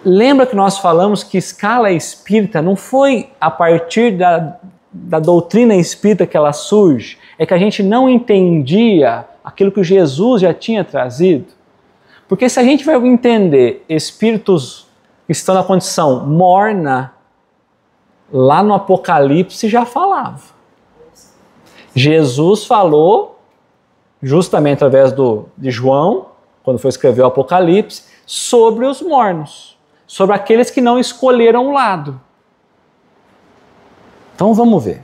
Lembra que nós falamos que escala espírita não foi a partir da doutrina espírita que ela surge, é que a gente não entendia aquilo que Jesus já tinha trazido. Porque se a gente vai entender espíritos que estão na condição morna, lá no Apocalipse já falava. Jesus falou, justamente através de João, quando foi escrever o Apocalipse, sobre os mornos, sobre aqueles que não escolheram um lado. Então vamos ver.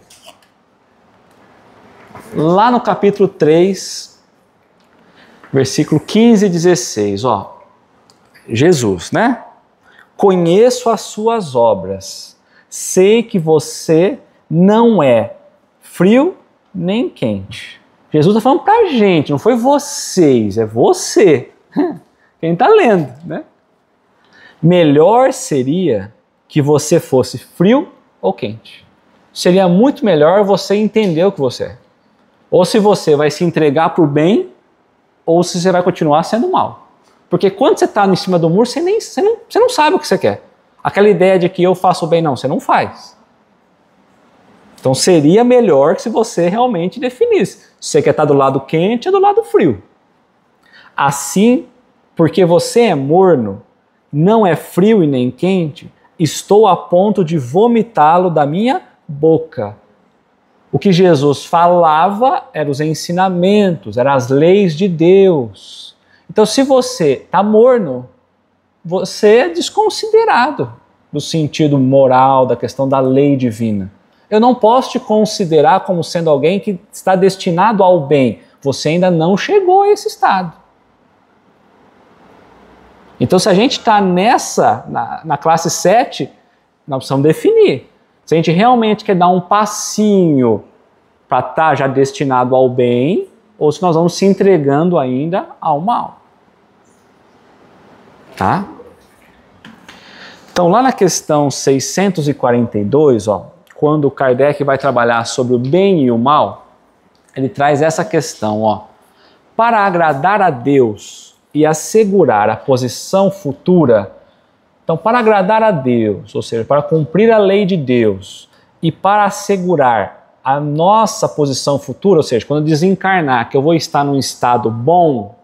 Lá no capítulo 3, versículo 15 e 16, ó, Jesus, né? Conheço as suas obras, sei que você não é frio nem quente. Jesus está falando para a gente, não foi vocês, é você. Quem está lendo, né? Melhor seria que você fosse frio ou quente. Seria muito melhor você entender o que você é. Ou se você vai se entregar para o bem, ou se você vai continuar sendo mal. Porque quando você está em cima do muro, você não sabe o que você quer. Aquela ideia de que eu faço o bem, não, você não faz. Então seria melhor que se você realmente definisse. Se você quer estar do lado quente ou do lado frio. Assim, porque você é morno, não é frio e nem quente, estou a ponto de vomitá-lo da minha boca. O que Jesus falava eram os ensinamentos, eram as leis de Deus. Então se você está morno, você é desconsiderado do sentido moral, da questão da lei divina. eu não posso te considerar como sendo alguém que está destinado ao bem. Você ainda não chegou a esse estado. Então, se a gente está na classe 7, nós precisamos definir. Se a gente realmente quer dar um passinho para estar já destinado ao bem, ou se nós vamos se entregando ainda ao mal. Tá? Então, lá na questão 642, quando Kardec vai trabalhar sobre o bem e o mal, ele traz essa questão. Para agradar a Deus e assegurar a posição futura, então, para agradar a Deus, ou seja, para cumprir a lei de Deus e para assegurar a nossa posição futura, ou seja, quando desencarnar, que eu vou estar num estado bom,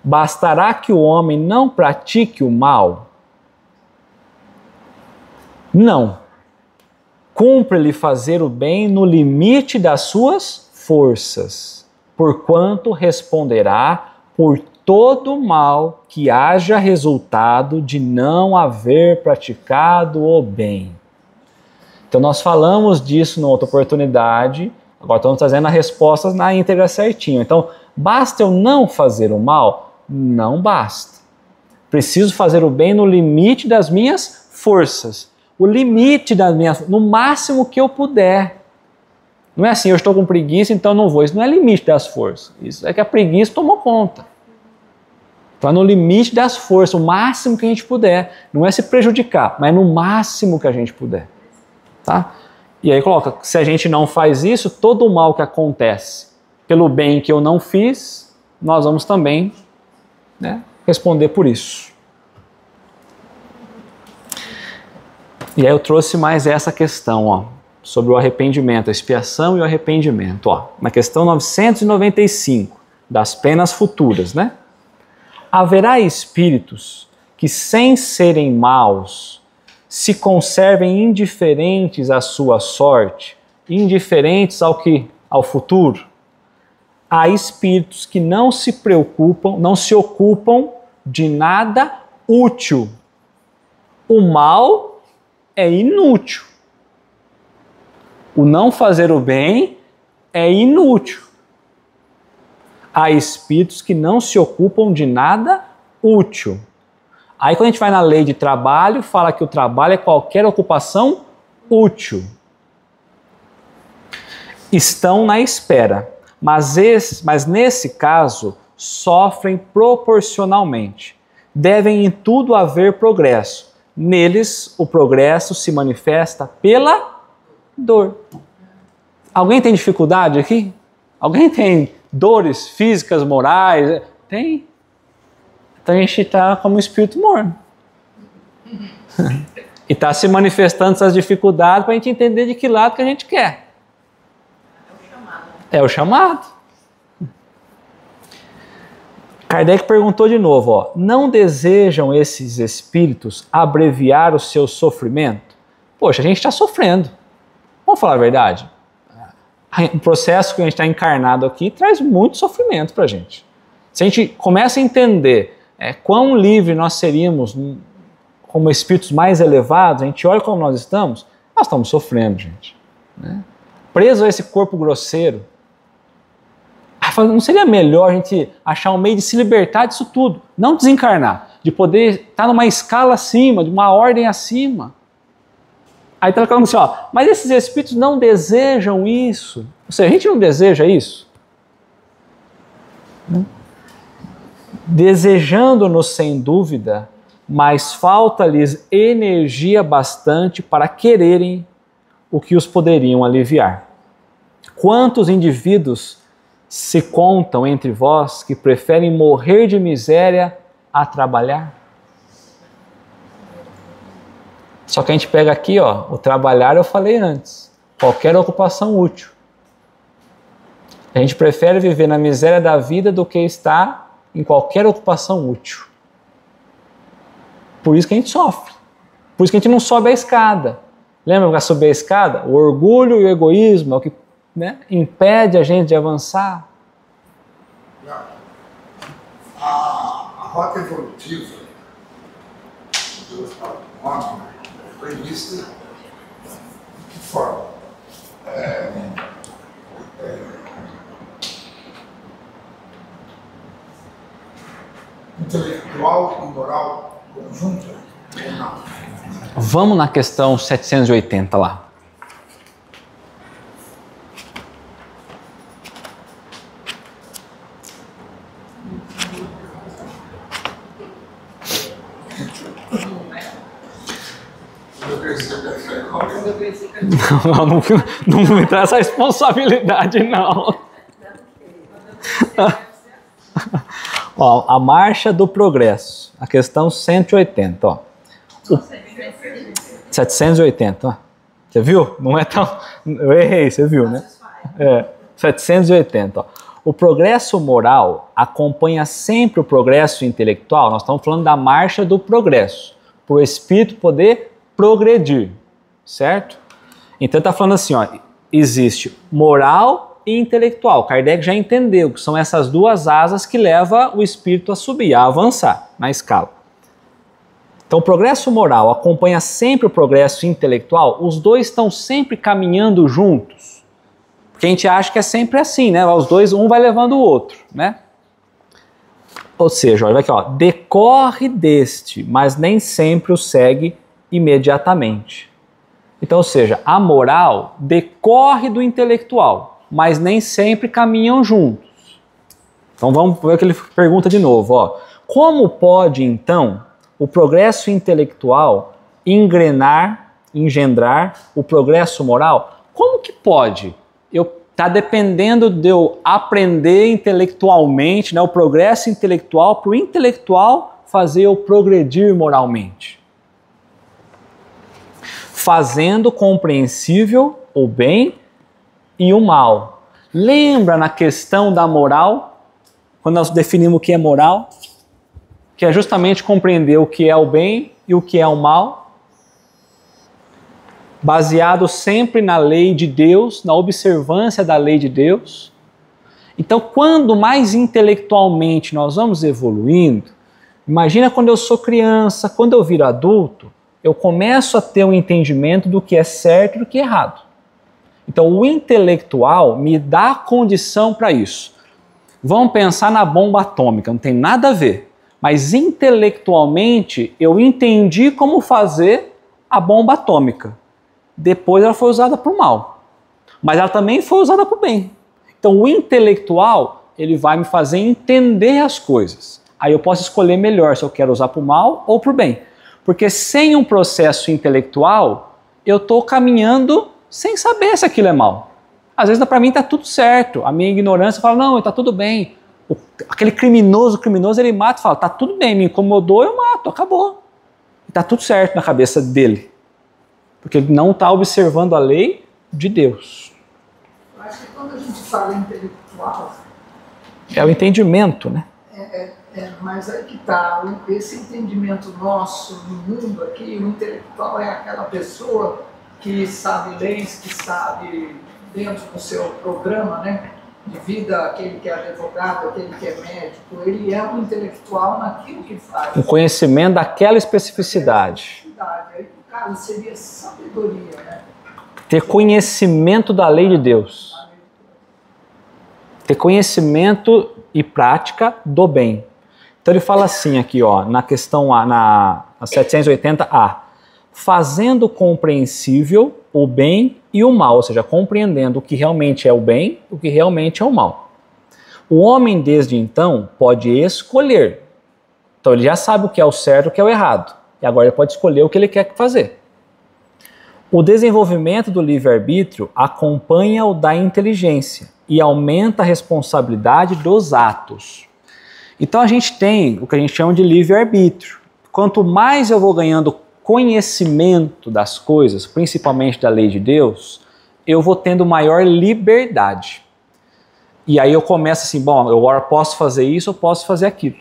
bastará que o homem não pratique o mal? Não. Cumpre-lhe fazer o bem no limite das suas forças, porquanto responderá por todo mal que haja resultado de não haver praticado o bem. Então nós falamos disso numa outra oportunidade, agora estamos trazendo as respostas na íntegra certinho. Então, basta eu não fazer o mal? Não basta. Preciso fazer o bem no limite das minhas forças. O limite das minhas, no máximo que eu puder. Não é assim, eu estou com preguiça, então não vou. Isso não é limite das forças. Isso é que a preguiça tomou conta. Então é no limite das forças, o máximo que a gente puder. Não é se prejudicar, mas é no máximo que a gente puder. Tá? E aí coloca, se a gente não faz isso, todo o mal que acontece pelo bem que eu não fiz, nós vamos também, né, responder por isso. E aí eu trouxe mais essa questão, sobre o arrependimento, a expiação e o arrependimento. Na questão 995, das penas futuras, né? Haverá espíritos que, sem serem maus, se conservem indiferentes à sua sorte, indiferentes ao futuro? Há espíritos que não se preocupam, não se ocupam de nada útil. O mal é inútil. O não fazer o bem é inútil. Há espíritos que não se ocupam de nada útil. Aí quando a gente vai na lei de trabalho, fala que o trabalho é qualquer ocupação útil. Estão na espera, mas nesse caso sofrem proporcionalmente. Devem em tudo haver progresso. Neles o progresso se manifesta pela dor. Alguém tem dificuldade aqui? Alguém tem dores físicas, morais? Tem. Então a gente está como um espírito morno. E está se manifestando essas dificuldades para a gente entender de que lado que a gente quer. É o chamado. Kardec perguntou de novo, não desejam esses espíritos abreviar o seu sofrimento? Poxa, a gente está sofrendo. Vamos falar a verdade? O processo que a gente está encarnado aqui traz muito sofrimento para a gente. Se a gente começa a entender quão livre nós seríamos como espíritos mais elevados, a gente olha como nós estamos sofrendo, gente. Né? Preso a esse corpo grosseiro. Não seria melhor a gente achar um meio de se libertar disso tudo? Não desencarnar, de poder estar numa escala acima, de uma ordem acima. Aí está falando assim, mas esses espíritos não desejam isso. Ou seja, a gente não deseja isso. Desejando-nos sem dúvida, mas falta-lhes energia bastante para quererem o que os poderiam aliviar. Quantos indivíduos se contam entre vós que preferem morrer de miséria a trabalhar? Só que a gente pega aqui, o trabalhar eu falei antes, qualquer ocupação útil. A gente prefere viver na miséria da vida do que estar em qualquer ocupação útil. Por isso que a gente sofre. Por isso que a gente não sobe a escada. Lembra para subir a escada? O orgulho e o egoísmo é o que impede a gente de avançar. A rota evolutiva de Deus para o homem foi vista forma. Intelectual e moral conjunta ou não? Vamos na questão 780 lá. Não me traz essa responsabilidade, não. Ó, a marcha do progresso, a questão 180, ó. 780, ó. Você viu? Não é tão... Eu errei, você viu, né? 780, ó. O progresso moral acompanha sempre o progresso intelectual. Nós estamos falando da marcha do progresso, para o espírito poder progredir, certo? Então está falando assim, ó, existe moral e intelectual. Kardec já entendeu que são essas duas asas que levam o espírito a subir, a avançar na escala. Então o progresso moral acompanha sempre o progresso intelectual, os dois estão sempre caminhando juntos. Porque a gente acha que é sempre assim, né? Os dois, um vai levando o outro, né? Ou seja, olha aqui, ó, decorre deste, mas nem sempre o segue imediatamente. Então, ou seja, a moral decorre do intelectual, mas nem sempre caminham juntos. Então vamos ver o que ele pergunta de novo, ó. Como pode, então, o progresso intelectual engendrar o progresso moral? Como que pode? Está dependendo de eu aprender intelectualmente, né, o progresso intelectual, para o intelectual fazer eu progredir moralmente. Fazendo compreensível o bem e o mal. Lembra na questão da moral, quando nós definimos o que é moral? Que é justamente compreender o que é o bem e o que é o mal, baseado sempre na lei de Deus, na observância da lei de Deus. Então, quando mais intelectualmente nós vamos evoluindo, imagina quando eu sou criança, quando eu viro adulto, eu começo a ter um entendimento do que é certo e do que é errado. Então, o intelectual me dá a condição para isso. Vamos pensar na bomba atômica, não tem nada a ver. Mas intelectualmente eu entendi como fazer a bomba atômica. Depois ela foi usada para o mal. Mas ela também foi usada para o bem. Então o intelectual, ele vai me fazer entender as coisas. Aí eu posso escolher melhor se eu quero usar para o mal ou para o bem. Porque sem um processo intelectual, eu estou caminhando sem saber se aquilo é mal. Às vezes para mim está tudo certo. A minha ignorância fala, não, está tudo bem. Aquele criminoso, ele mata e fala, está tudo bem, me incomodou, eu mato, acabou. Está tudo certo na cabeça dele. Porque ele não está observando a lei de Deus. Eu acho que quando a gente fala intelectual... É o entendimento, né? Mas aí que está, esse entendimento nosso no mundo aqui, o intelectual é aquela pessoa que sabe leis, que sabe dentro do seu programa, né, de vida, aquele que é advogado, aquele que é médico, ele é um intelectual naquilo que faz. O conhecimento daquela especificidade. Aí, no caso, seria sabedoria, né? Ter conhecimento da lei de Deus. Ter conhecimento e prática do bem. Então ele fala assim aqui, ó, na questão A, na 780A, fazendo compreensível o bem e o mal, ou seja, compreendendo o que realmente é o bem e o que realmente é o mal. O homem desde então pode escolher. Então ele já sabe o que é o certo e o que é o errado. E agora ele pode escolher o que ele quer fazer. O desenvolvimento do livre-arbítrio acompanha o da inteligência e aumenta a responsabilidade dos atos. Então a gente tem o que a gente chama de livre-arbítrio. Quanto mais eu vou ganhando conhecimento das coisas, principalmente da lei de Deus, eu vou tendo maior liberdade. E aí eu começo assim, bom, eu agora posso fazer isso, eu posso fazer aquilo.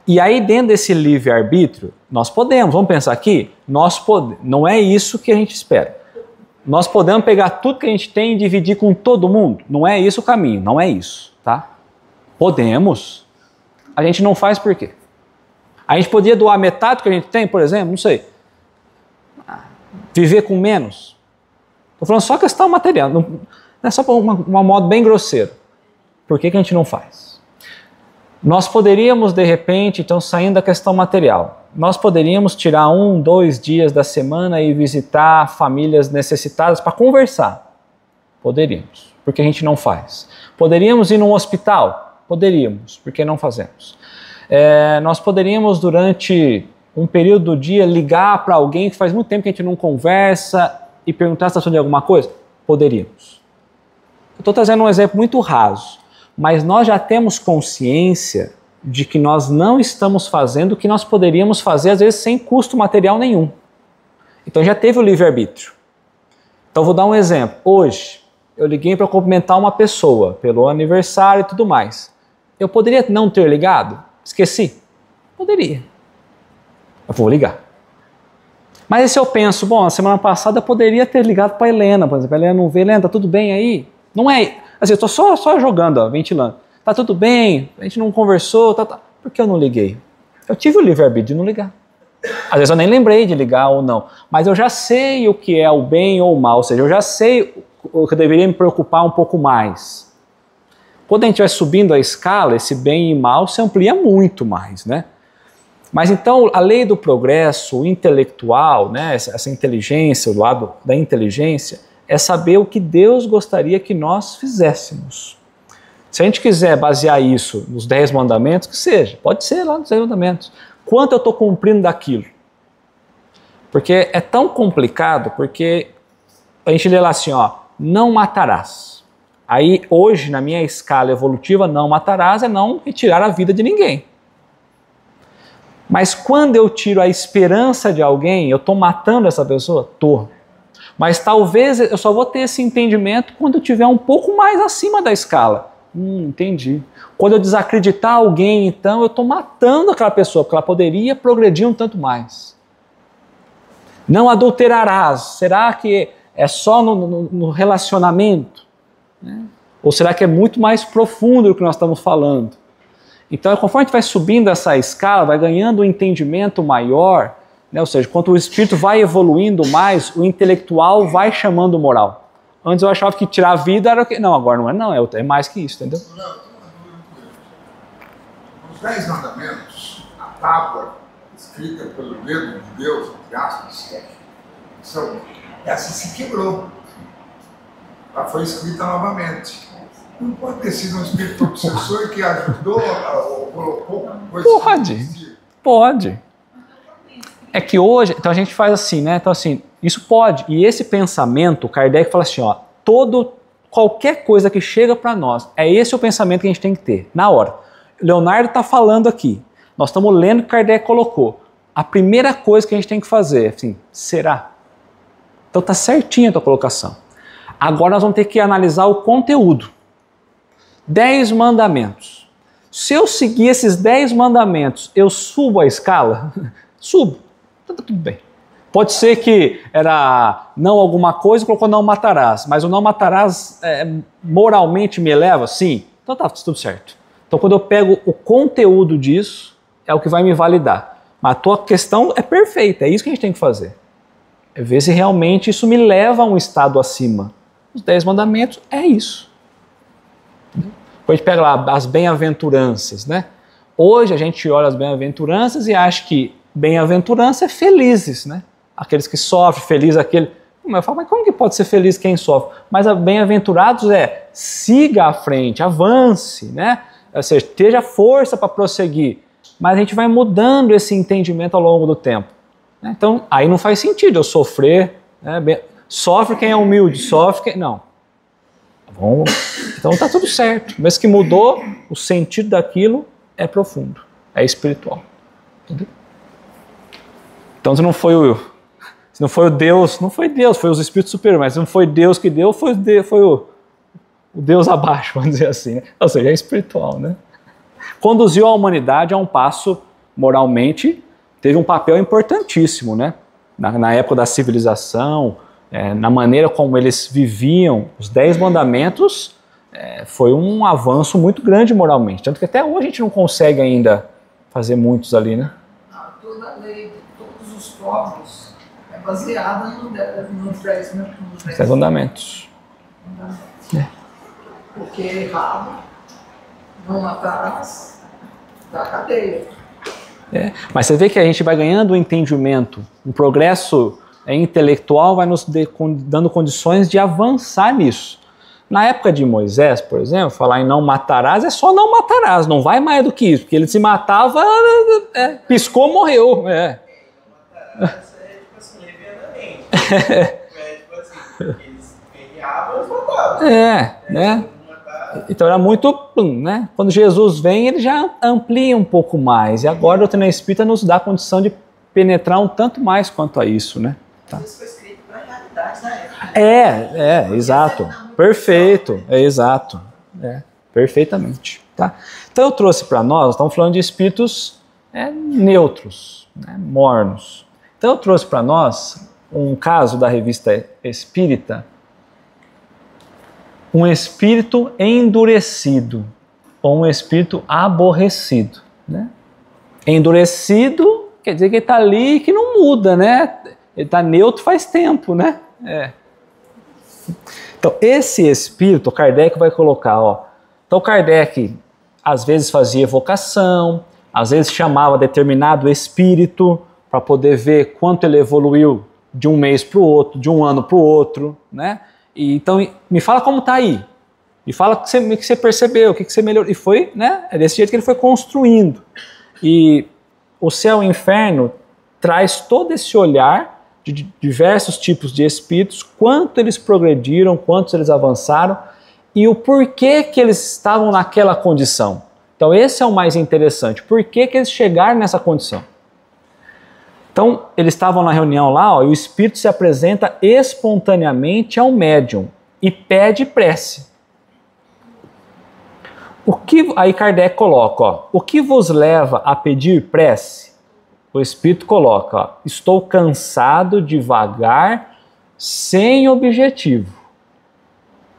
E aí dentro desse livre-arbítrio, nós podemos, vamos pensar aqui, não é isso que a gente espera. Nós podemos pegar tudo que a gente tem e dividir com todo mundo? Não é isso o caminho, não é isso, tá? Podemos. A gente não faz por quê? A gente podia doar metade do que a gente tem, por exemplo, não sei. Viver com menos. Estou falando só questão material, não é só para um modo bem grosseiro. Por que a gente não faz? Nós poderíamos, de repente, então saindo da questão material, nós poderíamos tirar 1, 2 dias da semana e visitar famílias necessitadas para conversar. Poderíamos. Por que a gente não faz? Poderíamos ir num hospital? Poderíamos. Por que não fazemos? Nós poderíamos, durante um período do dia, ligar para alguém que faz muito tempo que a gente não conversa e perguntar se está precisando de alguma coisa? Poderíamos. Eu estou trazendo um exemplo muito raso, mas nós já temos consciência de que nós não estamos fazendo o que nós poderíamos fazer, às vezes, sem custo material nenhum. Então já teve o livre-arbítrio. Então vou dar um exemplo. Hoje, eu liguei para cumprimentar uma pessoa pelo aniversário e tudo mais. Eu poderia não ter ligado? Esqueci? Poderia. Eu vou ligar. Mas e se eu penso, bom, na semana passada eu poderia ter ligado para a Helena, por exemplo, a Helena não vê, Helena, tá tudo bem aí? Não é, assim, eu estou só jogando, ó, ventilando. Tá tudo bem, a gente não conversou, tá. Por que eu não liguei? Eu tive o livre-arbítrio de não ligar. Às vezes eu nem lembrei de ligar ou não, mas eu já sei o que é o bem ou o mal, ou seja, eu já sei o que eu deveria me preocupar um pouco mais. Quando a gente vai subindo a escala, esse bem e mal se amplia muito mais, né? Mas então a lei do progresso, o intelectual, né, essa inteligência, o lado da inteligência, é saber o que Deus gostaria que nós fizéssemos. Se a gente quiser basear isso nos 10 mandamentos, que seja, pode ser lá nos 10 mandamentos. Quanto eu estou cumprindo daquilo? Porque é tão complicado, porque a gente lê lá assim, ó, não matarás. Aí hoje, na minha escala evolutiva, não matarás é não retirar a vida de ninguém. Mas quando eu tiro a esperança de alguém, eu estou matando essa pessoa? Estou. Mas talvez eu só vou ter esse entendimento quando eu estiver um pouco mais acima da escala. Entendi. Quando eu desacreditar alguém, então eu estou matando aquela pessoa, porque ela poderia progredir um tanto mais. Não adulterarás. Será que é só no relacionamento? Né? Ou será que é muito mais profundo do que nós estamos falando? Então, conforme a gente vai subindo essa escala, vai ganhando um entendimento maior, né? Ou seja, quanto o espírito vai evoluindo mais, o intelectual vai chamando o moral. Antes eu achava que tirar a vida era o quê? Não, agora não é, não, é mais que isso, entendeu? Os 10 mandamentos, a tábua escrita pelo dedo de Deus, entre aspas, essa se quebrou. Ela foi escrita novamente. Não pode ter sido um espírito obsessor que ajudou ou colocou coisas. Pode. É que hoje, então a gente faz assim, né? Então assim, isso pode. E esse pensamento, Kardec fala assim, ó, qualquer coisa que chega para nós, é esse o pensamento que a gente tem que ter, na hora. Leonardo está falando aqui, nós estamos lendo o que Kardec colocou. A primeira coisa que a gente tem que fazer é assim, será? Então tá certinha a tua colocação. Agora nós vamos ter que analisar o conteúdo. 10 mandamentos. Se eu seguir esses 10 mandamentos, eu subo a escala? Subo. Então tá tudo bem. Pode ser que era não alguma coisa e colocou não matarás, mas o não matarás moralmente me eleva? Sim. Então tá tudo certo. Então quando eu pego o conteúdo disso, é o que vai me validar. Mas a tua questão é perfeita, é isso que a gente tem que fazer. É ver se realmente isso me leva a um estado acima. Os 10 mandamentos é isso. Depois a gente pega lá as bem-aventuranças, né? Hoje a gente olha as bem-aventuranças e acha que bem-aventurança é felizes, né? Aqueles que sofrem, feliz aquele... Eu falo, mas como que pode ser feliz quem sofre? Mas a bem-aventurados é siga à frente, avance, né? Ou seja, esteja força para prosseguir. Mas a gente vai mudando esse entendimento ao longo do tempo. Né? Então, aí não faz sentido eu sofrer, né? Sofre quem é humilde, sofre quem... Não. Bom, então está tudo certo. Mas que mudou, o sentido daquilo é profundo, é espiritual. Entendeu? Então se não foi o Deus, não foi Deus, foi os espíritos superiores, mas se não foi Deus que deu, foi o Deus abaixo, vamos dizer assim. Né? Ou seja, é espiritual, né? Conduziu a humanidade a um passo, moralmente, teve um papel importantíssimo, né? Na época da civilização, na maneira como eles viviam os 10 mandamentos, foi um avanço muito grande moralmente. Tanto que até hoje a gente não consegue ainda fazer muitos ali, né? Toda a lei de todos os povos é baseada nos 10 fundamentos. Porque errado, não matarás, da cadeia. Mas você vê que a gente vai ganhando um entendimento, um progresso intelectual vai nos dando condições de avançar nisso. Na época de Moisés, por exemplo, falar em não matarás é só não matarás, não vai mais do que isso, porque ele se matava, piscou, morreu. Matarás tipo assim, levianamente. Tipo assim, eles guerreavam e matavam. né? Então era muito, né? Quando Jesus vem, ele já amplia um pouco mais. E agora a doutrina espírita nos dá a condição de penetrar um tanto mais quanto a isso, né? Tá. Isso foi escrito para a realidade da época. Exato. Perfeito, exato. Perfeitamente. Tá? Então eu trouxe para nós, estamos falando de espíritos neutros, né, mornos. Então eu trouxe para nós um caso da revista Espírita, um espírito endurecido ou um espírito aborrecido. Né? Endurecido quer dizer que ele está ali e que não muda, né? Ele está neutro faz tempo, né? Então, esse espírito, Kardec vai colocar, Então, Kardec às vezes fazia evocação, às vezes chamava determinado espírito para poder ver quanto ele evoluiu de um mês para o outro, de um ano para o outro, né? E, então, me fala como está aí. Me fala o que você percebeu, o que você melhorou. E foi, né? É desse jeito que ele foi construindo. E o céu e o inferno traz todo esse olhar de diversos tipos de espíritos, quanto eles progrediram, quantos eles avançaram e o porquê que eles estavam naquela condição. Então esse é o mais interessante, por que eles chegaram nessa condição. Então eles estavam na reunião lá, e o espírito se apresenta espontaneamente ao médium e pede prece. Aí Kardec coloca, o que vos leva a pedir prece? O espírito coloca, estou cansado de vagar sem objetivo.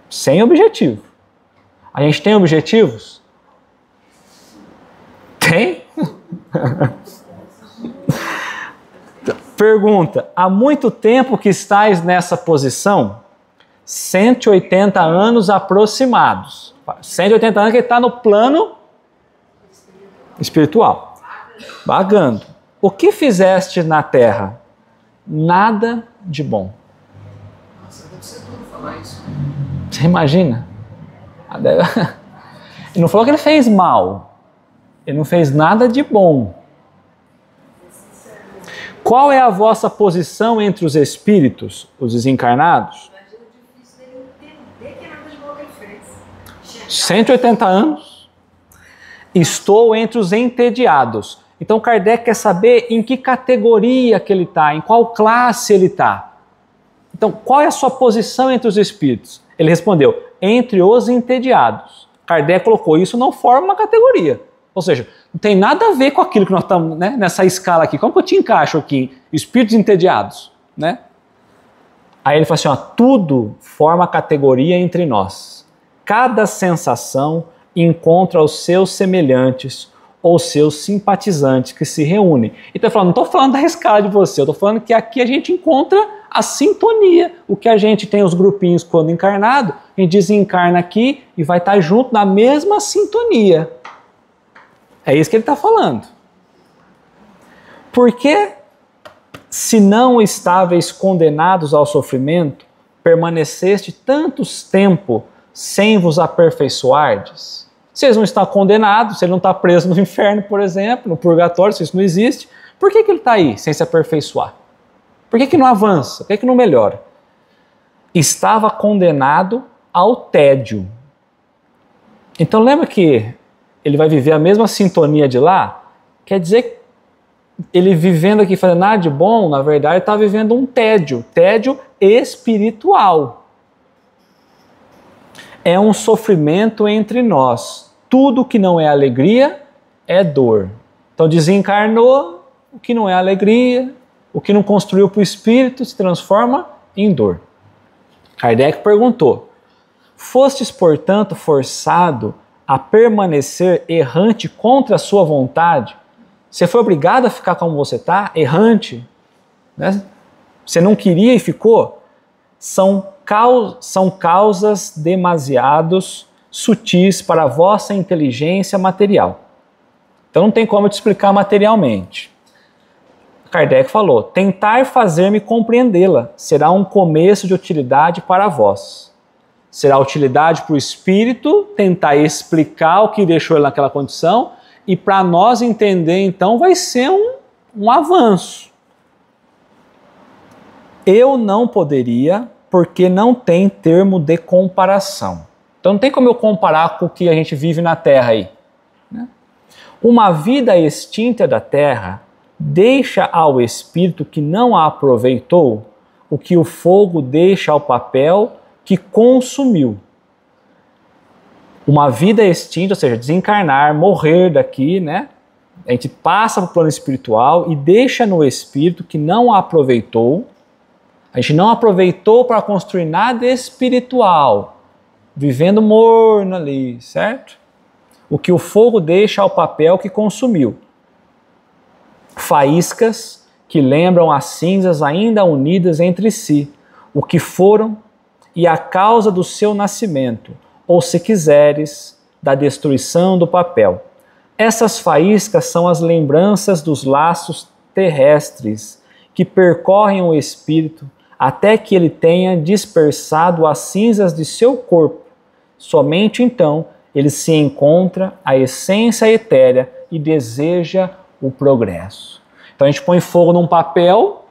Sem objetivo. A gente tem objetivos? Tem? Pergunta, há muito tempo que estáis nessa posição? 180 anos aproximados. 180 anos que ele está no plano espiritual. Vagando. O que fizeste na terra? Nada de bom. Nossa, deve ser duro falar isso. Você imagina? Ele não falou que ele fez mal. Ele não fez nada de bom. Qual é a vossa posição entre os espíritos, os desencarnados? Imagina o difícil dele entender que nada de bom que ele fez. 180 anos. Estou entre os entediados. Então Kardec quer saber em que categoria que ele está, em qual classe ele está. Então, qual é a sua posição entre os espíritos? Ele respondeu, entre os entediados. Kardec colocou, isso não forma uma categoria. Ou seja, não tem nada a ver com aquilo que nós estamos, né, nessa escala aqui. Como que eu te encaixo aqui? Espíritos entediados, né? Aí ele fala assim, tudo forma categoria entre nós. Cada sensação encontra os seus semelhantes ou seus simpatizantes que se reúnem. Então, não estou falando da escala de você, eu estou falando que aqui a gente encontra a sintonia. O que a gente tem os grupinhos quando encarnado, a gente desencarna aqui e vai estar junto na mesma sintonia. É isso que ele está falando. Porque, se não estáveis condenados ao sofrimento, permaneceste tantos tempos sem vos aperfeiçoardes? Se eles não estão condenados, se ele não está preso no inferno, por exemplo, no purgatório, se isso não existe, por que ele está aí sem se aperfeiçoar? Por que não avança? Por que não melhora? Estava condenado ao tédio. Então lembra que ele vai viver a mesma sintonia de lá? Quer dizer que ele vivendo aqui fazendo nada de bom, na verdade está vivendo um tédio espiritual. É um sofrimento entre nós. Tudo que não é alegria é dor. Então desencarnou, o que não é alegria, o que não construiu para o espírito se transforma em dor. Kardec perguntou, fostes, portanto, forçado a permanecer errante contra a sua vontade? Você foi obrigado a ficar como você está, errante, né? Você não queria e ficou? São causas demasiados sutis para a vossa inteligência material. Então não tem como eu te explicar materialmente. Kardec falou, tentar fazer-me compreendê-la será um começo de utilidade para vós. Será utilidade para o espírito tentar explicar o que deixou ele naquela condição, e para nós entender, então, vai ser um avanço. Eu não poderia, porque não tem termo de comparação. Então não tem como eu comparar com o que a gente vive na Terra aí. Né? Uma vida extinta da Terra deixa ao espírito que não a aproveitou o que o fogo deixa ao papel que consumiu. Uma vida extinta, ou seja, desencarnar, morrer daqui, né? A gente passa para o plano espiritual e deixa no espírito que não a aproveitou. A gente não aproveitou para construir nada espiritual, vivendo morno ali, certo? O que o fogo deixa ao papel que consumiu. Faíscas que lembram as cinzas ainda unidas entre si, o que foram e a causa do seu nascimento, ou se quiseres, da destruição do papel. Essas faíscas são as lembranças dos laços terrestres que percorrem o espírito até que ele tenha dispersado as cinzas de seu corpo. Somente então ele se encontra a essência etérea e deseja o progresso. Então a gente põe fogo num papel,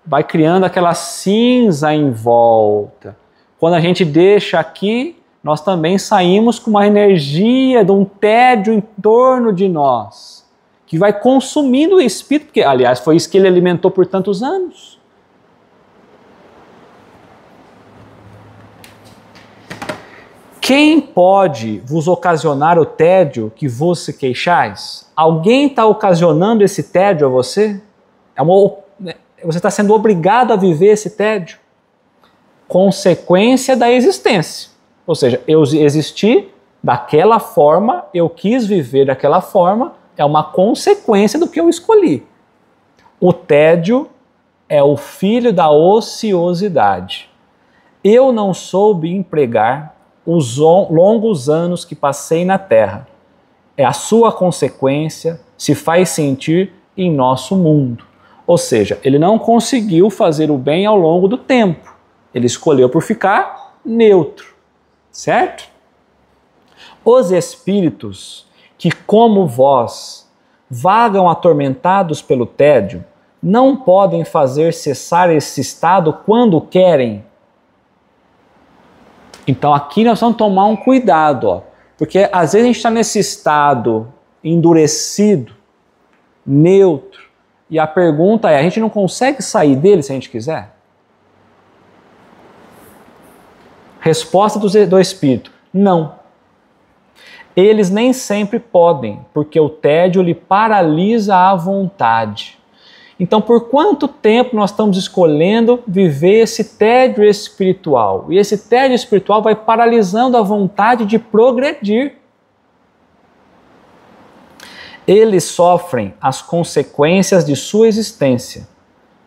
vai criando aquela cinza em volta. Quando a gente deixa aqui, nós também saímos com uma energia de um tédio em torno de nós, que vai consumindo o espírito, porque, aliás, foi isso que ele alimentou por tantos anos. Quem pode vos ocasionar o tédio que vos se queixais? Alguém está ocasionando esse tédio a você? Você está sendo obrigado a viver esse tédio? Consequência da existência. Ou seja, eu existi daquela forma, eu quis viver daquela forma, é uma consequência do que eu escolhi. O tédio é o filho da ociosidade. Eu não soube empregar os longos anos que passei na Terra. É a sua consequência, se faz sentir em nosso mundo. Ou seja, ele não conseguiu fazer o bem ao longo do tempo. Ele escolheu por ficar neutro. Certo? Os espíritos que, como vós, vagam atormentados pelo tédio, não podem fazer cessar esse estado quando querem. Então aqui nós vamos tomar um cuidado, ó, porque às vezes a gente está nesse estado endurecido, neutro, e a pergunta é, a gente não consegue sair dele se a gente quiser? Resposta do Espírito, não. Eles nem sempre podem, porque o tédio lhe paralisa a vontade. Então, por quanto tempo nós estamos escolhendo viver esse tédio espiritual? E esse tédio espiritual vai paralisando a vontade de progredir. Eles sofrem as consequências de sua existência,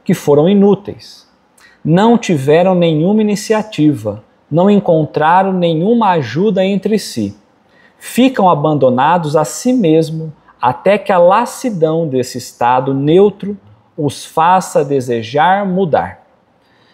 que foram inúteis. Não tiveram nenhuma iniciativa, não encontraram nenhuma ajuda entre si. Ficam abandonados a si mesmo até que a lassidão desse estado neutro os faça desejar mudar.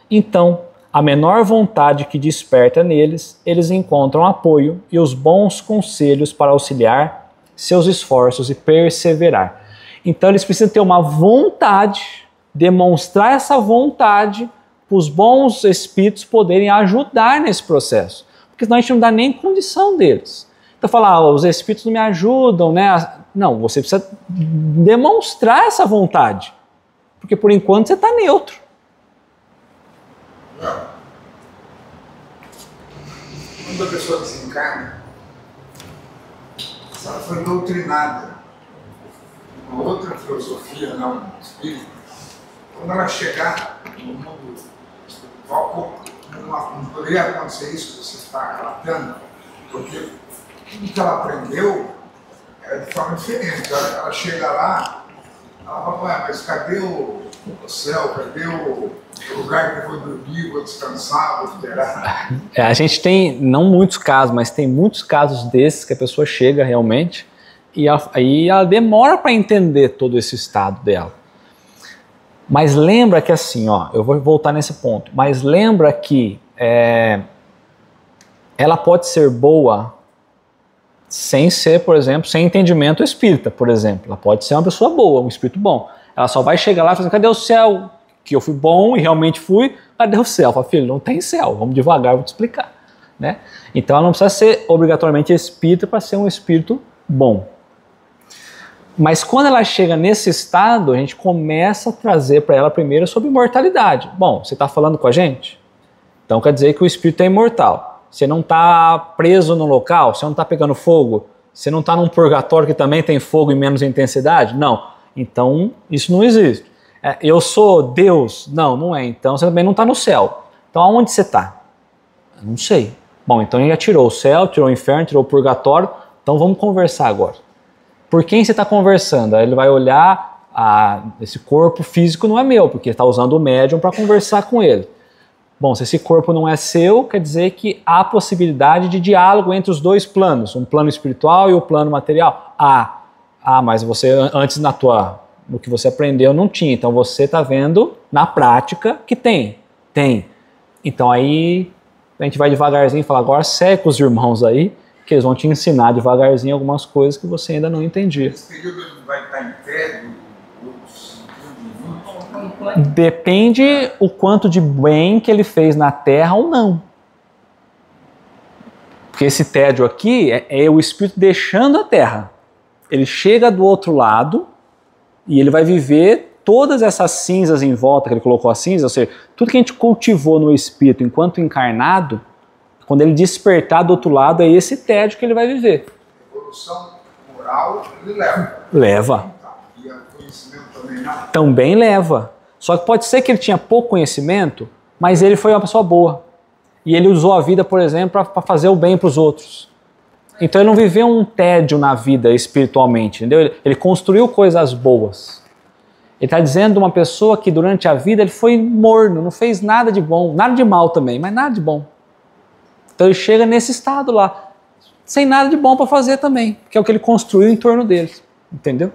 Então, a menor vontade que desperta neles, eles encontram apoio e os bons conselhos para auxiliar seus esforços e perseverar. Então, eles precisam ter uma vontade, demonstrar essa vontade para os bons espíritos poderem ajudar nesse processo. Porque senão a gente não dá nem condição deles. Então falar, os espíritos não me ajudam, né? Não, você precisa demonstrar essa vontade. Porque por enquanto você está neutro. Quando a pessoa desencarna, ela foi doutrinada. Uma outra filosofia, não, espírita. Quando ela chegar no mundo espiritual, não poderia acontecer isso que você está relatando, porque tudo que ela aprendeu era de forma diferente. Ela chega lá, ela fala, ué, mas cadê o o céu? Cadê o lugar que eu vou dormir, vou descansar, vou esperar? A gente tem, não muitos casos, mas tem muitos casos desses que a pessoa chega realmente e aí ela demora para entender todo esse estado dela. Mas lembra que assim, ó, eu vou voltar nesse ponto, mas lembra que ela pode ser boa sem ser, por exemplo, sem entendimento espírita, por exemplo. Ela pode ser uma pessoa boa, um espírito bom. Ela só vai chegar lá e falar, cadê o céu? Que eu fui bom e realmente fui, cadê o céu? Fala, filho, não tem céu, vamos devagar, vou te explicar. Né? Então ela não precisa ser obrigatoriamente espírita para ser um espírito bom. Mas quando ela chega nesse estado, a gente começa a trazer para ela primeiro sobre imortalidade. Bom, você está falando com a gente? Então quer dizer que o espírito é imortal. Você não está preso no local, você não está pegando fogo, você não está num purgatório que também tem fogo em menos intensidade? Não. Então isso não existe. Eu sou Deus? Não, não é. Então você também não está no céu. Então aonde você está? Não sei. Bom, então ele já tirou o céu, tirou o inferno, tirou o purgatório. Então vamos conversar agora. Por quem você está conversando? Aí ele vai olhar, esse corpo físico não é meu, porque está usando o médium para conversar com ele. Bom, se esse corpo não é seu, quer dizer que há possibilidade de diálogo entre os dois planos, um plano espiritual e o plano material. Mas você antes no que você aprendeu não tinha, então você está vendo na prática que tem. Então aí a gente vai devagarzinho e fala, agora segue com os irmãos aí, que eles vão te ensinar devagarzinho algumas coisas que você ainda não entendia. Esse período ele vai estar em tédio, Depende o quanto de bem que ele fez na Terra ou não. Porque esse tédio aqui é o espírito deixando a Terra. Ele chega do outro lado e ele vai viver todas essas cinzas em volta que ele colocou as cinzas, ou seja, tudo que a gente cultivou no espírito enquanto encarnado, quando ele despertar do outro lado, é esse tédio que ele vai viver. Evolução moral ele leva. Leva. E o conhecimento também não? Também leva. Só que pode ser que ele tinha pouco conhecimento, mas ele foi uma pessoa boa. E ele usou a vida, por exemplo, para fazer o bem para os outros. Então ele não viveu um tédio na vida espiritualmente, entendeu? Ele construiu coisas boas. Ele está dizendo de uma pessoa que durante a vida ele foi morno, não fez nada de bom, nada de mal também, mas nada de bom. Então ele chega nesse estado lá, sem nada de bom para fazer também, que é o que ele construiu em torno dele, entendeu?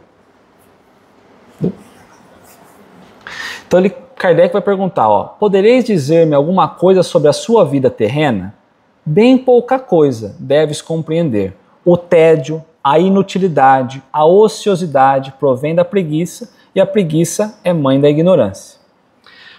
Então Kardec vai perguntar, podereis dizer-me alguma coisa sobre a sua vida terrena? Bem pouca coisa deves compreender. O tédio, a inutilidade, a ociosidade provém da preguiça e a preguiça é mãe da ignorância.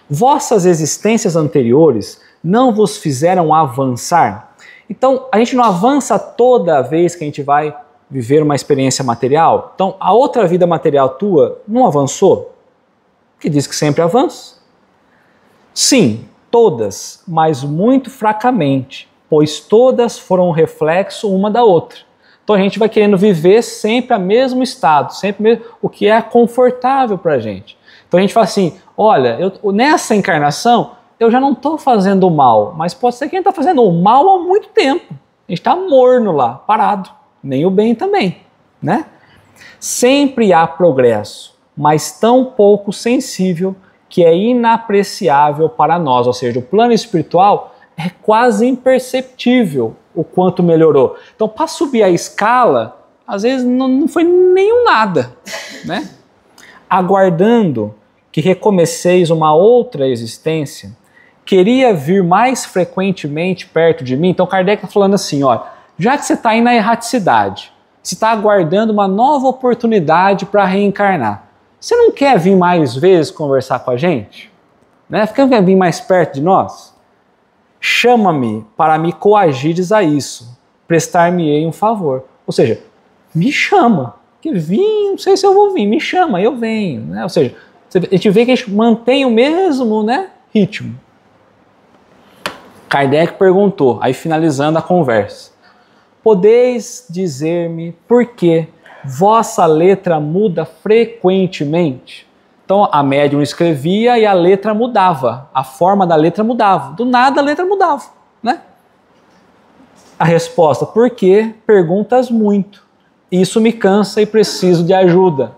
Vossas existências anteriores não vos fizeram avançar? Então, a gente não avança toda vez que a gente vai viver uma experiência material? Então, a outra vida material tua não avançou? Que diz que sempre avança. Sim, todas, mas muito fracamente, pois todas foram um reflexo uma da outra. Então a gente vai querendo viver sempre o mesmo estado, sempre o que é confortável para a gente. Então a gente fala assim, olha, nessa encarnação eu já não estou fazendo mal, mas pode ser que a gente está fazendo o mal há muito tempo. A gente está morno lá, parado, nem o bem também, né? Sempre há progresso, mas tão pouco sensível que é inapreciável para nós, ou seja, o plano espiritual é quase imperceptível o quanto melhorou. Então, para subir a escala, às vezes não foi nenhum nada, né? Aguardando que recomeceis uma outra existência, queria vir mais frequentemente perto de mim. Então, Kardec está falando assim, ó, já que você está aí na erraticidade, você está aguardando uma nova oportunidade para reencarnar, você não quer vir mais vezes conversar com a gente? Né? Quer vir mais perto de nós? Chama-me para me coagires a isso, prestar-me-ei um favor. Ou seja, me chama, que vim, não sei se eu vou vir, me chama, eu venho. Né? Ou seja, a gente vê que a gente mantém o mesmo, né, ritmo. Kardec perguntou, aí finalizando a conversa, podeis dizer-me por que vossa letra muda frequentemente? Então a médium escrevia e a letra mudava, a forma da letra mudava, do nada a letra mudava, né? A resposta, por quê? Perguntas muito. Isso me cansa e preciso de ajuda.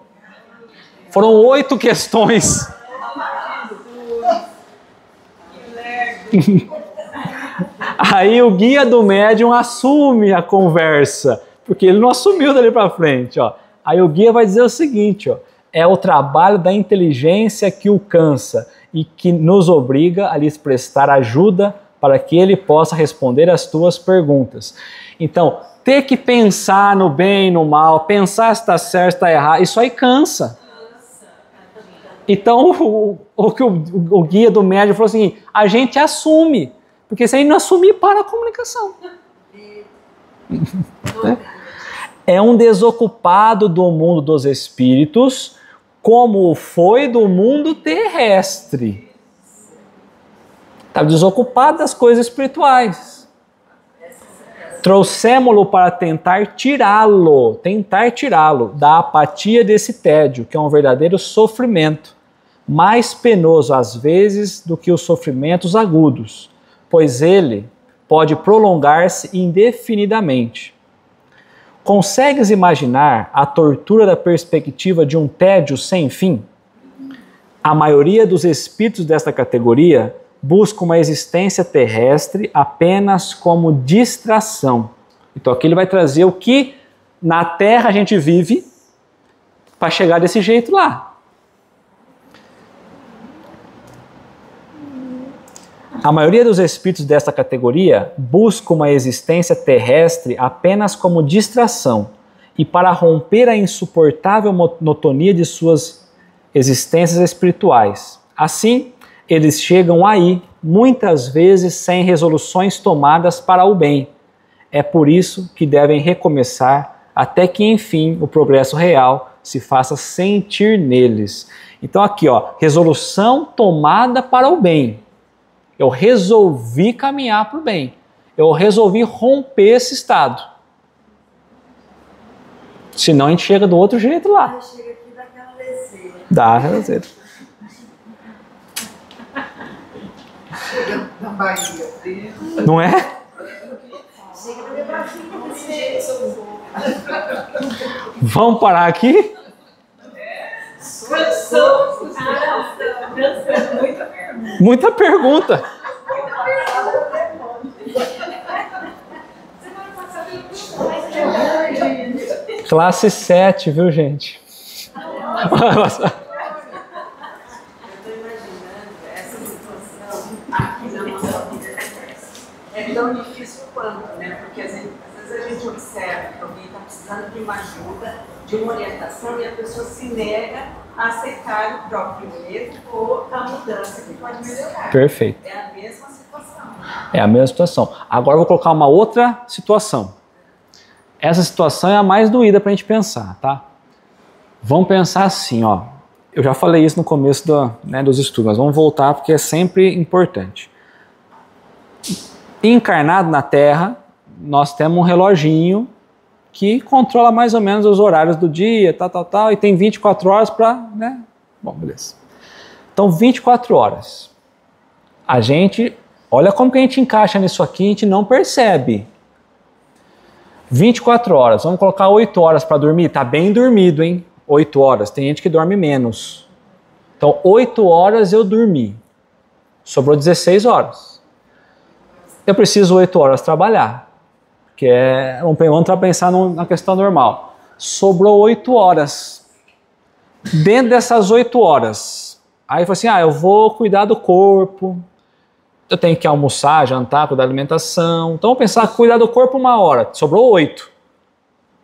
Foram 8 questões. Aí o guia do médium assume a conversa, porque ele não assumiu dali para frente, ó. Aí o guia vai dizer o seguinte, ó: é o trabalho da inteligência que o cansa e que nos obriga a lhes prestar ajuda para que ele possa responder às tuas perguntas. Então, ter que pensar no bem e no mal, pensar se está certo, se está errado, isso aí cansa. Então, o que o guia do médium falou assim: a gente assume, porque se a gente não assumir, para a comunicação. É um desocupado do mundo dos espíritos, como foi do mundo terrestre. Está desocupado das coisas espirituais. Trouxemos-lo para tentar tirá-lo da apatia desse tédio, que é um verdadeiro sofrimento, mais penoso às vezes do que os sofrimentos agudos, pois ele pode prolongar-se indefinidamente. Consegues imaginar a tortura da perspectiva de um tédio sem fim? A maioria dos espíritos desta categoria busca uma existência terrestre apenas como distração. Então aqui ele vai trazer o que na Terra a gente vive para chegar desse jeito lá. A maioria dos espíritos desta categoria busca uma existência terrestre apenas como distração e para romper a insuportável monotonia de suas existências espirituais. Assim, eles chegam aí, muitas vezes sem resoluções tomadas para o bem. É por isso que devem recomeçar até que, enfim, o progresso real se faça sentir neles. Então aqui, ó, resolução tomada para o bem. Eu resolvi caminhar para o bem. Eu resolvi romper esse estado. Senão a gente chega do outro jeito lá. Chega aqui daquela leseira. Dá leseira. Chega na Bahia dele. Não é? Chega no meu bracinho desse jeito. Vamos parar aqui? Cansamos. Muita pergunta. Muita pergunta. Classe 7, viu, gente? Eu estou imaginando essa situação aqui na nossa vida. É tão difícil quanto, né? Porque às vezes a gente observa que alguém está precisando de uma ajuda, de uma orientação, e a pessoa se nega a aceitar o próprio erro ou a mudança que pode melhorar. Perfeito. É a mesma situação. É a mesma situação. Agora eu vou colocar uma outra situação. Essa situação é a mais doída para a gente pensar, tá? Vamos pensar assim, ó. Eu já falei isso no começo dos estudos, mas vamos voltar porque é sempre importante. Encarnado na Terra, nós temos um reloginho que controla mais ou menos os horários do dia, tal, e tem 24 horas para, né? Bom, beleza. Então, 24 horas. A gente, olha como que a gente encaixa nisso aqui, a gente não percebe. 24 horas, vamos colocar 8 horas para dormir? Tá bem dormido, hein? 8 horas, tem gente que dorme menos. Então, 8 horas eu dormi. Sobrou 16 horas. Eu preciso 8 horas trabalhar. Que vamos pensar na questão normal. Sobrou 8 horas. Dentro dessas 8 horas, aí eu falei assim, eu vou cuidar do corpo, eu tenho que almoçar, jantar, cuidar da alimentação. Então vamos pensar, cuidar do corpo 1 hora, sobrou 8.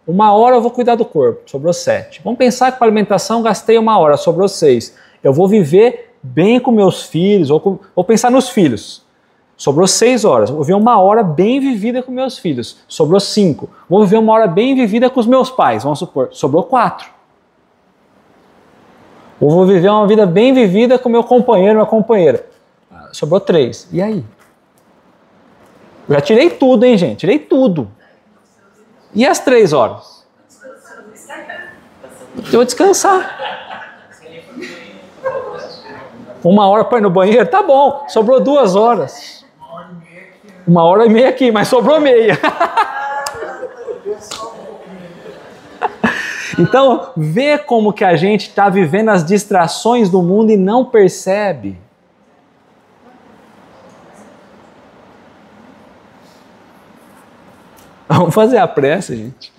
1 hora eu vou cuidar do corpo, sobrou 7. Vamos pensar que para alimentação gastei 1 hora, sobrou 6. Eu vou viver bem com meus filhos, vou pensar nos filhos. Sobrou 6 horas. Vou viver 1 hora bem vivida com meus filhos. Sobrou 5. Vou viver 1 hora bem vivida com os meus pais. Vamos supor. Sobrou 4. Ou vou viver uma vida bem vivida com meu companheiro, minha companheira. Sobrou 3. E aí? Eu já tirei tudo, hein, gente? Tirei tudo. E as 3 horas? Eu vou descansar. 1 hora para ir no banheiro? Tá bom. Sobrou 2 horas. 1h30 aqui, mas sobrou meia. Então, vê como que a gente está vivendo as distrações do mundo e não percebe. Vamos fazer a prece, gente.